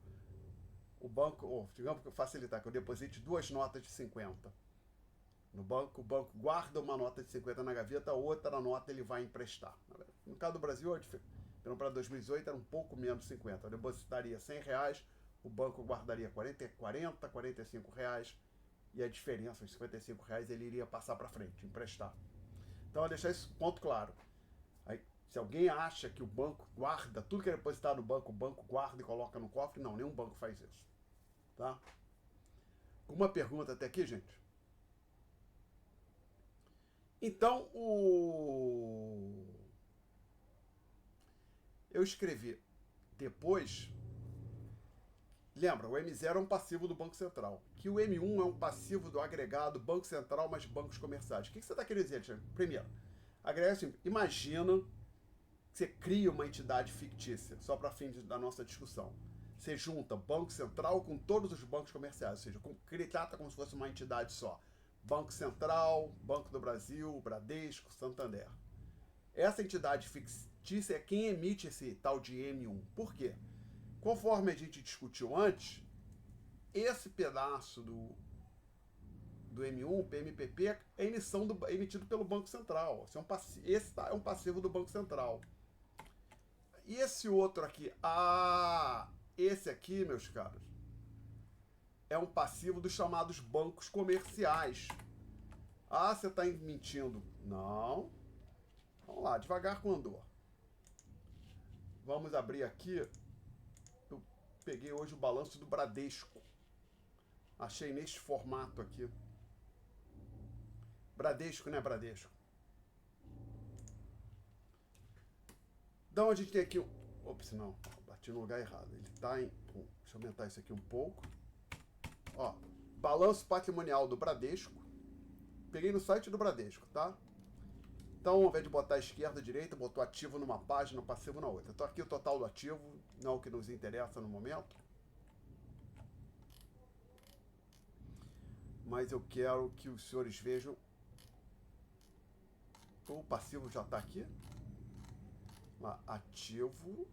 o banco, ou digamos que eu facilitar, que eu deposite 2 notas de 50 no banco, o banco guarda uma nota de 50 na gaveta, a outra nota ele vai emprestar. No caso do Brasil, então para 2018 era um pouco menos de 50. Eu depositaria R$100, o banco guardaria 40, 45 reais, e a diferença, os 55 reais, ele iria passar para frente, emprestar. Então, eu deixar esse ponto claro. Aí, se alguém acha que o banco guarda, tudo que é depositado no banco, o banco guarda e coloca no cofre, não, nenhum banco faz isso. Tá? Uma pergunta até aqui, gente? Então, eu escrevi depois. Lembra, o M0 é um passivo do Banco Central, que o M1 é um passivo do agregado Banco Central mais bancos comerciais. O que você está querendo dizer, Alexandre? Primeiro, agregado assim, imagina que você cria uma entidade fictícia, só para fim da nossa discussão. Você junta Banco Central com todos os bancos comerciais, ou seja, trata como se fosse uma entidade só. Banco Central, Banco do Brasil, Bradesco, Santander. Essa entidade fictícia é quem emite esse tal de M1. Por quê? Conforme a gente discutiu antes, esse pedaço do M1, PMPP, é emitido pelo Banco Central. Esse é um passivo do Banco Central. E esse outro aqui? Esse aqui, meus caros, é um passivo dos chamados bancos comerciais. Você está mentindo. Não. Vamos lá, devagar com o andor. Vamos abrir aqui. Eu peguei hoje o balanço do Bradesco. Achei neste formato aqui. Bradesco, né, Bradesco? Então a gente tem aqui. Ops, não, bati no lugar errado. Ele está em. Deixa eu aumentar isso aqui um pouco. Ó, balanço patrimonial do Bradesco. Peguei no site do Bradesco, tá? Então, ao invés de botar esquerda e direita, botou ativo numa página, passivo na outra. Então aqui o total do ativo, não o que nos interessa no momento. Mas eu quero que os senhores vejam. O passivo já está aqui. Lá, ativo.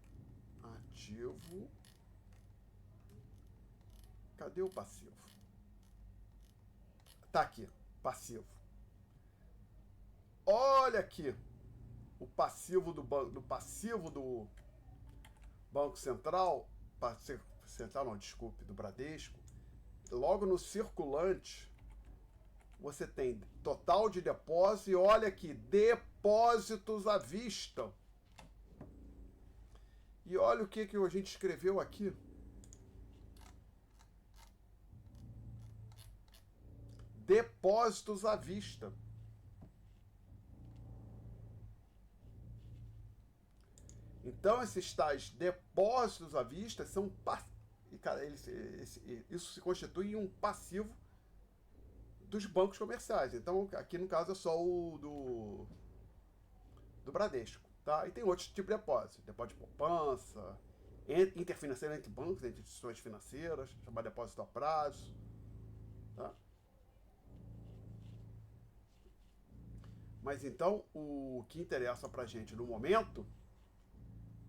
Cadê o passivo? Tá aqui, passivo. Olha aqui o passivo do Banco Central, do Bradesco. Logo no circulante, você tem total de depósito e olha aqui, depósitos à vista. E olha o que a gente escreveu aqui. Depósitos à vista. Então, esses tais depósitos à vista são isso se constitui em um passivo dos bancos comerciais. Então, aqui no caso é só o do Bradesco. Tá? E tem outros tipos de depósito. Depósito de poupança, interfinanceiro entre bancos, entre instituições financeiras, chamado depósito a prazo. Tá? Mas então, o que interessa pra gente no momento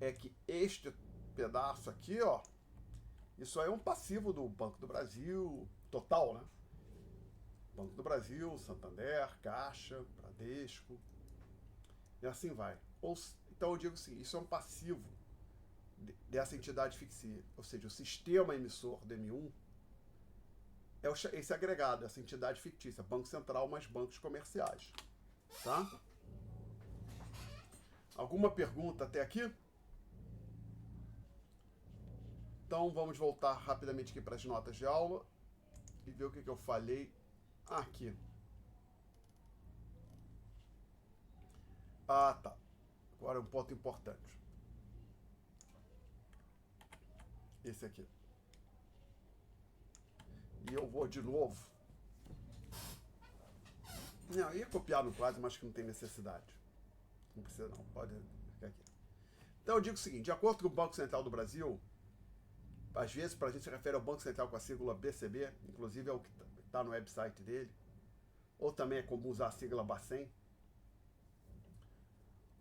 é que este pedaço aqui, ó, isso aí é um passivo do Banco do Brasil, total, né? Banco do Brasil, Santander, Caixa, Bradesco, e assim vai. Então eu digo assim, isso é um passivo dessa entidade fictícia, ou seja, o sistema emissor do M1 é esse agregado, essa entidade fictícia, Banco Central mais bancos comerciais. Tá? Alguma pergunta até aqui? Então vamos voltar rapidamente aqui para as notas de aula e ver o que eu falei aqui. Tá. Agora é um ponto importante. Esse aqui. E eu vou de novo. Não, eu ia copiar no quadro, mas que não tem necessidade. Não precisa não, pode ficar aqui. Então eu digo o seguinte, de acordo com o Banco Central do Brasil, às vezes para a gente se refere ao Banco Central com a sigla BCB, inclusive é o que está no website dele, ou também é comum usar a sigla Bacen.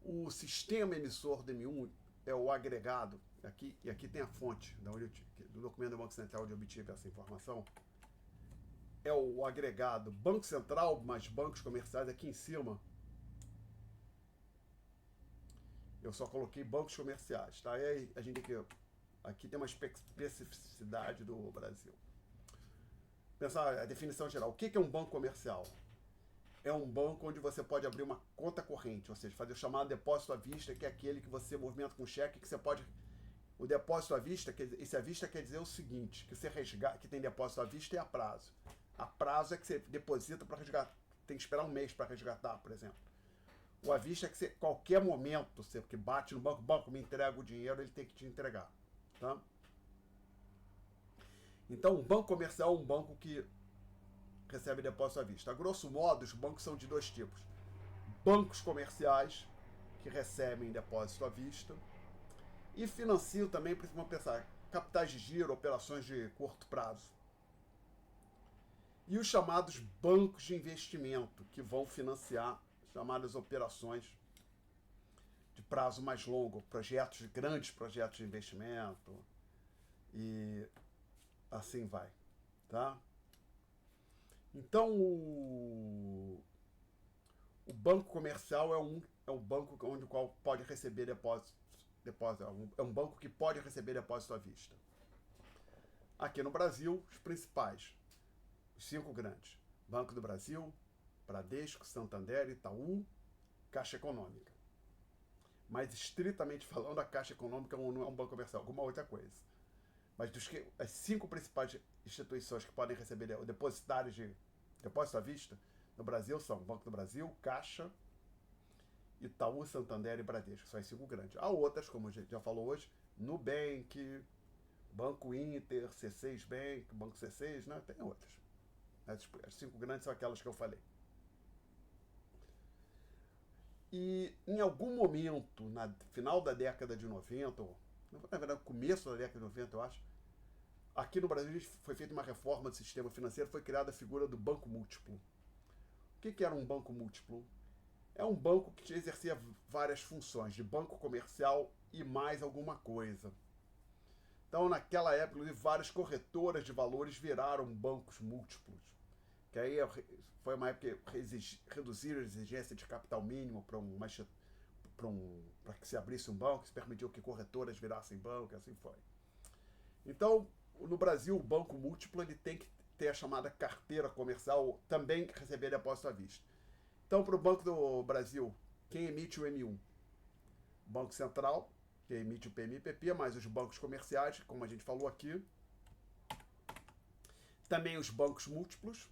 O sistema emissor do M1 é o agregado, e aqui tem a fonte do documento do Banco Central onde eu obtive essa informação, é o agregado Banco Central mais bancos comerciais aqui em cima. Eu só coloquei bancos comerciais, tá? E aí a gente aqui tem uma especificidade do Brasil. Pensar a definição geral. O que é um banco comercial? É um banco onde você pode abrir uma conta corrente, ou seja, fazer o chamado depósito à vista, que é aquele que você movimenta com cheque, que você pode... O depósito à vista, esse à vista quer dizer o seguinte, que você resgata, que tem depósito à vista e a prazo. A prazo é que você deposita para resgatar, tem que esperar um mês para resgatar, por exemplo. O à vista é que você, qualquer momento, você que bate no banco, o banco me entrega o dinheiro, ele tem que te entregar. Tá? Então, um banco comercial é um banco que recebe depósito à vista. A grosso modo, os bancos são de dois tipos. Bancos comerciais, que recebem depósito à vista, e financiam também, principalmente pensar, capitais de giro, operações de curto prazo. E os chamados bancos de investimento, que vão financiar chamadas operações de prazo mais longo, grandes projetos de investimento, e assim vai, tá? Então, o banco comercial é um banco onde o qual pode receber depósito, é um banco que pode receber depósito à vista. Aqui no Brasil, os principais, os 5 grandes: Banco do Brasil, Bradesco, Santander, Itaú, Caixa Econômica. Mas, estritamente falando, a Caixa Econômica não é um banco comercial, alguma outra coisa. Mas as 5 principais instituições que podem receber depositários de depósito à vista no Brasil são Banco do Brasil, Caixa, Itaú, Santander e Bradesco. São as 5 grandes. Há outras, como a gente já falou hoje, Nubank, Banco Inter, C6 Bank, Banco C6, né? Tem outras. As 5 grandes são aquelas que eu falei. E em algum momento, no final da década de 90, ou, na verdade, começo da década de 90, eu acho, aqui no Brasil foi feita uma reforma do sistema financeiro, foi criada a figura do banco múltiplo. O que era um banco múltiplo? É um banco que exercia várias funções, de banco comercial e mais alguma coisa. Então, naquela época, várias corretoras de valores viraram bancos múltiplos. Que aí foi uma época que reduziram a exigência de capital mínimo para que se abrisse um banco, se permitiu que corretoras virassem banco, e assim foi. Então, no Brasil, o banco múltiplo ele tem que ter a chamada carteira comercial, também receber depósito à vista. Então, para o Banco do Brasil, quem emite o M1? Banco Central, que emite o PMPP, mais os bancos comerciais, como a gente falou aqui. Também os bancos múltiplos,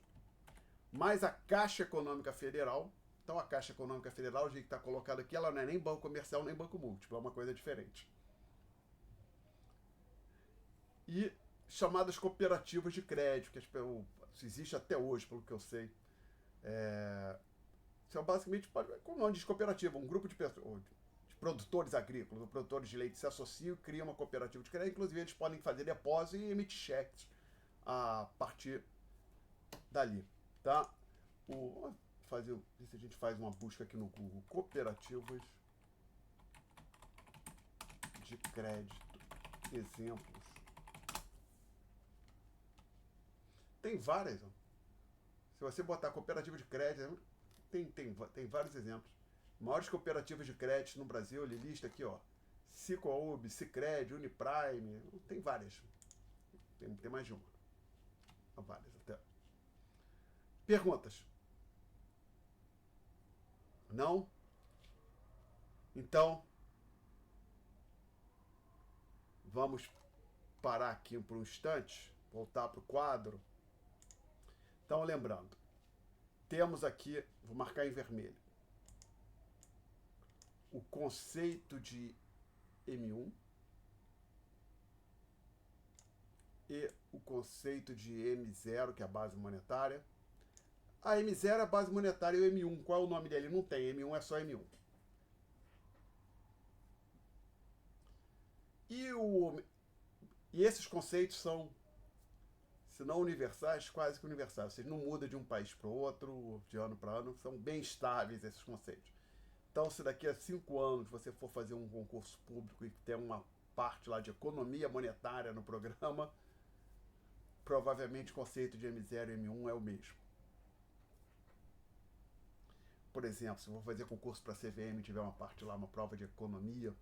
mais a Caixa Econômica Federal. Então, a Caixa Econômica Federal, o jeito que está colocado aqui, ela não é nem banco comercial, nem banco múltiplo, é uma coisa diferente. E chamadas cooperativas de crédito, que isso existe até hoje, pelo que eu sei. São basicamente, como não diz cooperativa, um grupo de pessoas, de produtores agrícolas, ou produtores de leite se associam e criam uma cooperativa de crédito. Inclusive, eles podem fazer depósito e emitir cheques a partir dali. Tá? Ver se a gente faz uma busca aqui no Google. Cooperativas de crédito. Exemplos. Tem várias. Ó. Se você botar cooperativa de crédito, tem vários exemplos. Maiores cooperativas de crédito no Brasil, ele lista aqui, ó. Cicobi, Sicredi, Uniprime, tem várias. Tem mais de uma. Várias até. Perguntas? Não? Então, vamos parar aqui por um instante, voltar para o quadro. Então, lembrando, temos aqui, vou marcar em vermelho, o conceito de M1, e o conceito de M0, que é a base monetária. A M0 é a base monetária e o M1, qual é o nome dele? Não tem, M1 é só M1. E esses conceitos são, se não universais, quase que universais. Ou seja, não muda de um país para o outro, de ano para ano, são bem estáveis esses conceitos. Então, se daqui a 5 anos você for fazer um concurso público e ter uma parte lá de economia monetária no programa, provavelmente o conceito de M0 e M1 é o mesmo. Por exemplo, se eu vou fazer concurso para a CVM e tiver uma parte lá, uma prova de economia,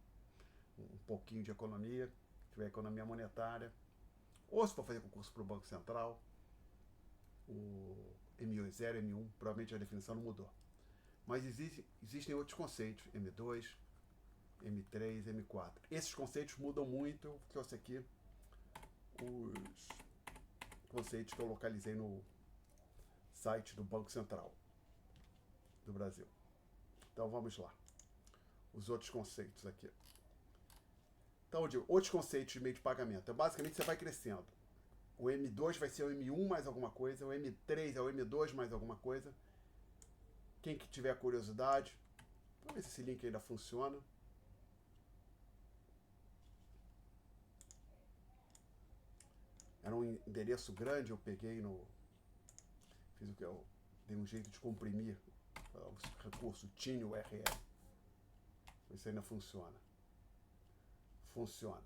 um pouquinho de economia, tiver economia monetária, ou se for fazer concurso para o Banco Central, o M0, M1, provavelmente a definição não mudou. Mas existem outros conceitos, M2, M3, M4. Esses conceitos mudam muito, eu trouxe aqui os conceitos que eu localizei no site do Banco Central do Brasil. Então vamos lá. Os outros conceitos aqui. Então, eu digo, outros conceitos de meio de pagamento. Então, basicamente, você vai crescendo. O M2 vai ser o M1 mais alguma coisa, o M3 é o M2 mais alguma coisa. Quem que tiver curiosidade, vamos ver se esse link ainda funciona. Era um endereço grande, eu peguei no... Fiz o que eu dei um jeito de comprimir o recurso TIN-URL. Isso ainda funciona. Funciona.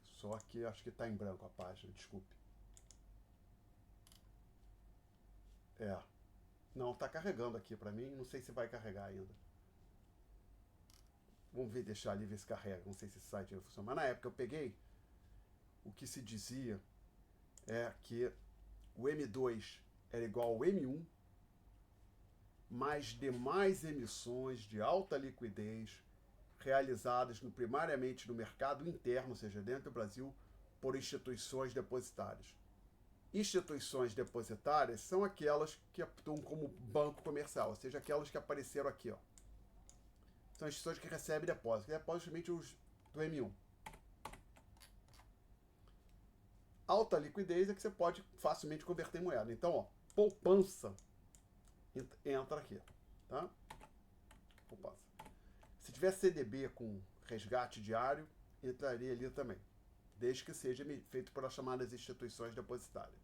Só que acho que está em branco a página, desculpe. Não, está carregando aqui para mim, não sei se vai carregar ainda. Vamos ver, deixar ali, ver se carrega. Não sei se esse site ainda funciona. Mas na época eu peguei, o que se dizia é que o M2 era igual ao M1, mais demais emissões de alta liquidez realizadas primariamente no mercado interno, ou seja, dentro do Brasil, por instituições depositárias. Instituições depositárias são aquelas que atuam como banco comercial, ou seja, aquelas que apareceram aqui. Ó. São instituições que recebem depósitos, principalmente os do M1. Alta liquidez é que você pode facilmente converter em moeda. Então, ó, poupança entra aqui, tá? Poupança. Se tiver CDB com resgate diário, entraria ali também, desde que seja feito pelas chamadas instituições depositárias.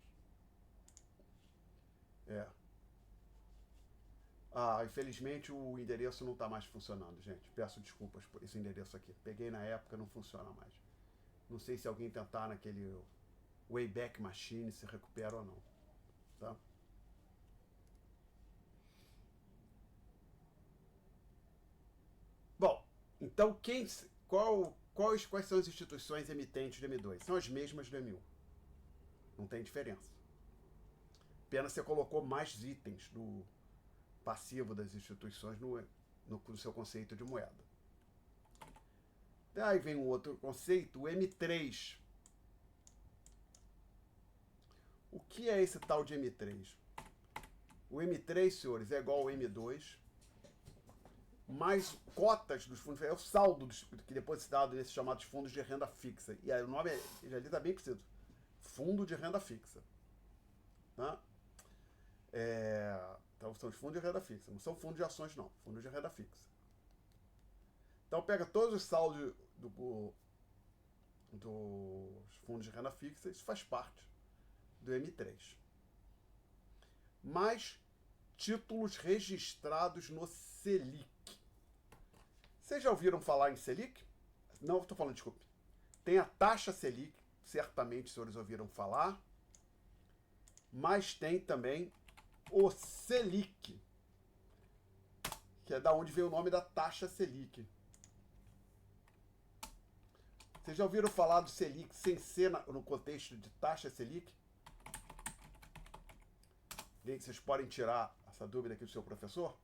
Infelizmente o endereço não está mais funcionando, gente. Peço desculpas por esse endereço aqui. Peguei na época, não funciona mais. Não sei se alguém tentar naquele Wayback Machine se recupera ou não, tá? Bom, então quais são as instituições emitentes do M2? São as mesmas do M1. Não tem diferença. Apenas você colocou mais itens do passivo das instituições no seu conceito de moeda. Daí vem um outro conceito, o M3. O que é esse tal de M3? O M3, senhores, é igual ao M2, mais cotas dos fundos, é o saldo que depositado nesses chamados fundos de renda fixa. E aí, o nome ali está bem preciso. Fundo de renda fixa. Tá? Então são os fundos de renda fixa. Não são fundos de ações, não. Fundos de renda fixa. Então pega todos os saldos dos fundos de renda fixa, isso faz parte do M3. Mais títulos registrados no Selic. Vocês já ouviram falar em Selic? Não, estou falando, desculpe. Tem a taxa Selic, certamente os senhores ouviram falar, mas tem também o Selic, que é da onde veio o nome da taxa Selic. Vocês já ouviram falar do Selic sem ser no contexto de taxa Selic? Vocês podem tirar essa dúvida aqui do seu professor?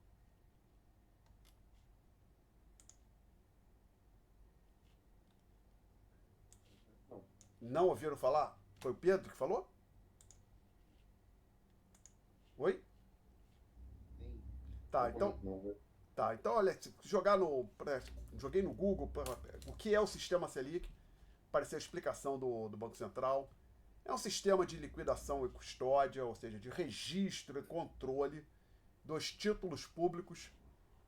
Não ouviram falar? Foi o Pedro que falou? Oi? Sim. Tá, então olha, joguei no Google o que é o sistema Selic. aparecer a explicação do Banco Central. É um sistema de liquidação e custódia, ou seja, de registro e controle dos títulos públicos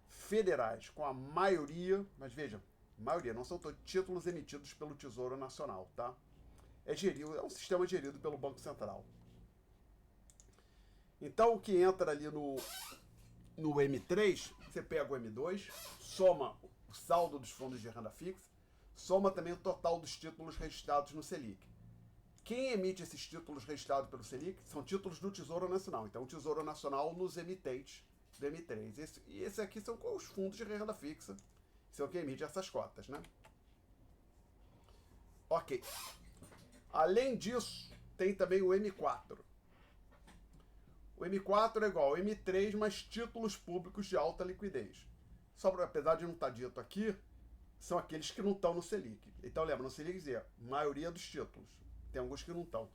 federais, com a maioria, mas veja, maioria, não são todos títulos emitidos pelo Tesouro Nacional, tá? É um sistema gerido pelo Banco Central. Então, o que entra ali no M3, você pega o M2, soma o saldo dos fundos de renda fixa, soma também o total dos títulos registrados no Selic. Quem emite esses títulos registrados pelo Selic são títulos do Tesouro Nacional. Então, o Tesouro Nacional nos emitentes do M3. E esse aqui são os fundos de renda fixa, são quem emite essas cotas, né? Ok. Além disso, tem também o M4. O M4 é igual ao M3 mais títulos públicos de alta liquidez. Só para, apesar de não estar dito aqui, são aqueles que não estão no Selic. Então lembra, no Selic dizer, maioria dos títulos. Tem alguns que não estão.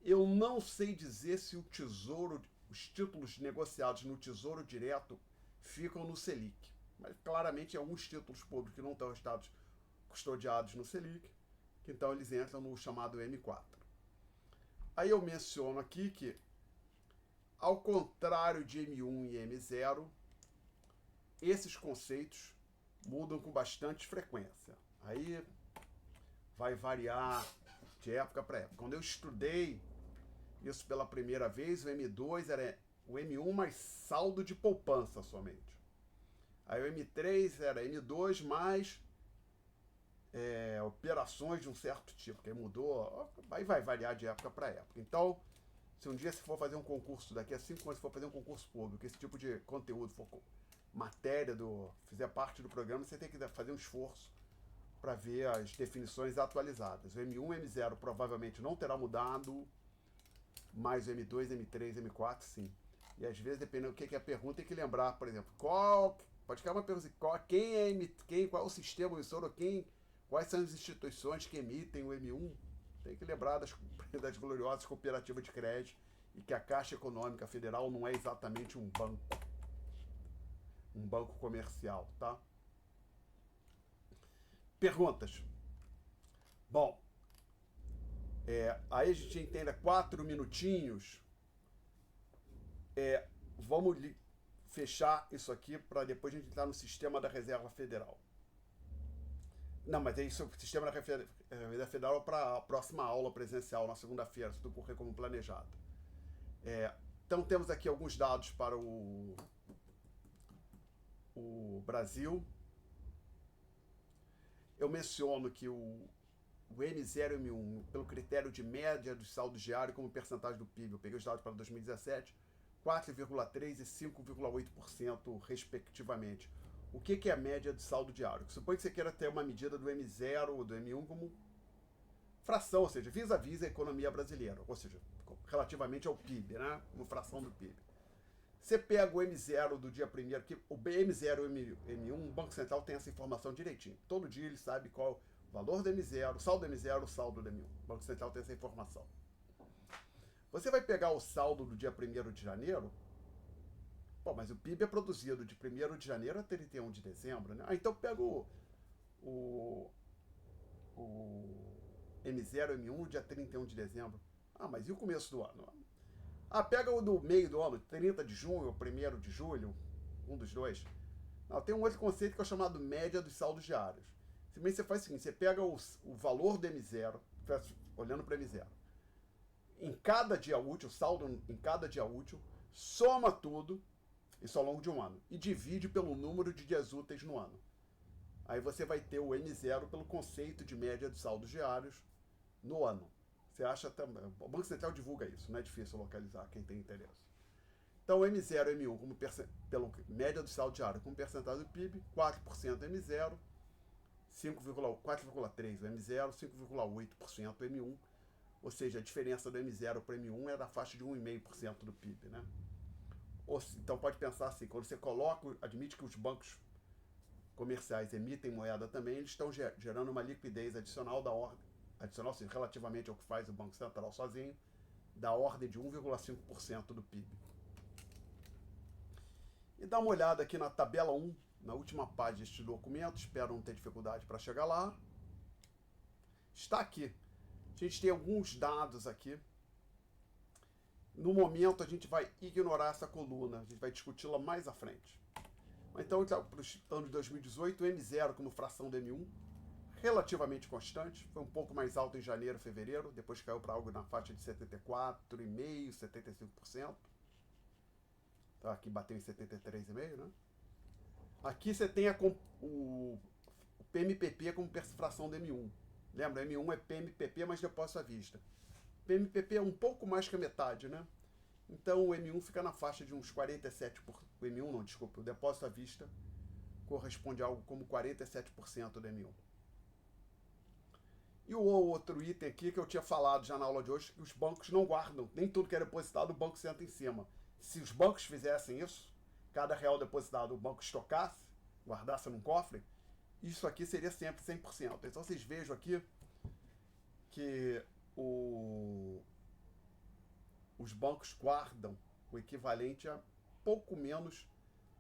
Eu não sei dizer se o Tesouro, os títulos negociados no Tesouro Direto ficam no Selic. Mas claramente alguns títulos públicos que não estão estados custodiados no Selic, então eles entram no chamado M4. Aí eu menciono aqui que, ao contrário de M1 e M0, esses conceitos mudam com bastante frequência. Aí vai variar de época para época. Quando eu estudei isso pela primeira vez, o M2 era o M1 mais saldo de poupança somente. Aí o M3 era M2 mais operações de um certo tipo, que aí mudou, aí vai variar de época para época. Então, se um dia você for fazer um concurso, daqui a 5 anos, se for fazer um concurso público, esse tipo de conteúdo for matéria, fizer parte do programa, você tem que fazer um esforço para ver as definições atualizadas. O M1 e o M0 provavelmente não terá mudado, mas o M2, M3, M4 sim. E às vezes, dependendo do que é a pergunta, tem que lembrar, por exemplo, pode ficar uma pergunta assim, qual é o sistema emissor, quais são as instituições que emitem o M1. Tem que lembrar das gloriosas cooperativas de crédito e que a Caixa Econômica Federal não é exatamente um banco comercial, tá? Perguntas. Bom, aí a gente entende 4 minutinhos. Vamos fechar isso aqui para depois a gente entrar no sistema da Reserva Federal. Não, mas é isso, o sistema da Reserva Federal para a próxima aula presencial, na segunda-feira, se tudo correr como planejado. Então temos aqui alguns dados para o Brasil. Eu menciono que o M0 e o M1, pelo critério de média do saldo diário como percentagem do PIB, eu peguei os dados para 2017, 4,3% e 5,8% respectivamente. O que é a média de saldo diário? Supõe que você queira ter uma medida do M0 ou do M1 como fração, ou seja, vis-a-vis a economia brasileira, ou seja, relativamente ao PIB, né? Como fração do PIB. Você pega o M0 do dia primeiro, que o M0 e o M1, o Banco Central tem essa informação direitinho. Todo dia ele sabe qual é o valor do M0, o saldo do M0, o saldo do M1. O Banco Central tem essa informação. Você vai pegar o saldo do dia 1º de janeiro, mas o PIB é produzido de 1º de janeiro a 31 de dezembro, né? Então pega o M0 e M1 dia 31 de dezembro. Mas e o começo do ano? Pega o do meio do ano, 30 de junho ou 1º de julho, um dos dois. Não, tem um outro conceito que é o chamado média dos saldos diários. Você faz o seguinte, você pega o valor do M0, olhando para o M0, em cada dia útil, saldo em cada dia útil, soma tudo, isso ao longo de um ano, e divide pelo número de dias úteis no ano. Aí você vai ter o M0 pelo conceito de média dos saldos diários no ano. Você acha também. O Banco Central divulga isso, não é difícil localizar quem tem interesse. Então, M0 e M1, pelo média do saldo diário, como percentagem do PIB, 4% M0, 4,3% o M0, 5,8% o M1. Ou seja, a diferença do M0 para o M1 é da faixa de 1,5% do PIB, né? Então, pode pensar assim, quando você admite que os bancos comerciais emitem moeda também, eles estão gerando uma liquidez adicional assim, relativamente ao que faz o Banco Central sozinho, da ordem de 1,5% do PIB. E dá uma olhada aqui na tabela 1, na última página deste documento, espero não ter dificuldade para chegar lá. está aqui. A gente tem alguns dados aqui. No momento, a gente vai ignorar essa coluna, a gente vai discuti-la mais à frente. Então, para o ano de 2018, o M0 como fração do M1, relativamente constante, foi um pouco mais alto em janeiro, fevereiro, depois caiu para algo na faixa de 74,5%, 75%. Então, aqui bateu em 73,5%, né? Aqui você tem o PMPP como fração do M1. Lembra, M1 é PMPP, mas depósito à vista. PMPP é um pouco mais que a metade, né? Então o M1 fica na faixa de uns 47%. O M1 não, desculpa, o depósito à vista corresponde a algo como 47% do M1. E o outro item aqui que eu tinha falado já na aula de hoje, que os bancos não guardam. Nem tudo que é depositado o banco senta em cima. Se os bancos fizessem isso, cada real depositado o banco estocasse, guardasse num cofre, isso aqui seria sempre 100%. Então vocês vejam aqui que os bancos guardam o equivalente a pouco menos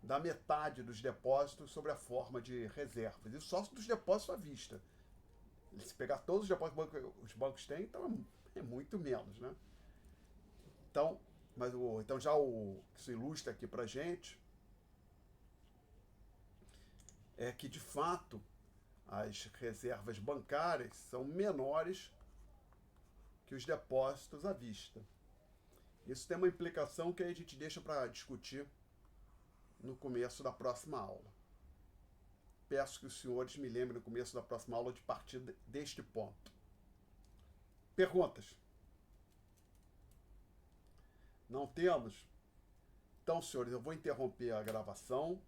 da metade dos depósitos sob a forma de reservas. Isso só dos depósitos à vista. Se pegar todos os depósitos que os bancos têm, então é muito menos, né? Então, então já isso ilustra aqui pra gente é que, de fato, as reservas bancárias são menores que os depósitos à vista. Isso tem uma implicação que a gente deixa para discutir no começo da próxima aula. Peço que os senhores me lembrem no começo da próxima aula de partir deste ponto. Perguntas? Não temos? Então, senhores, eu vou interromper a gravação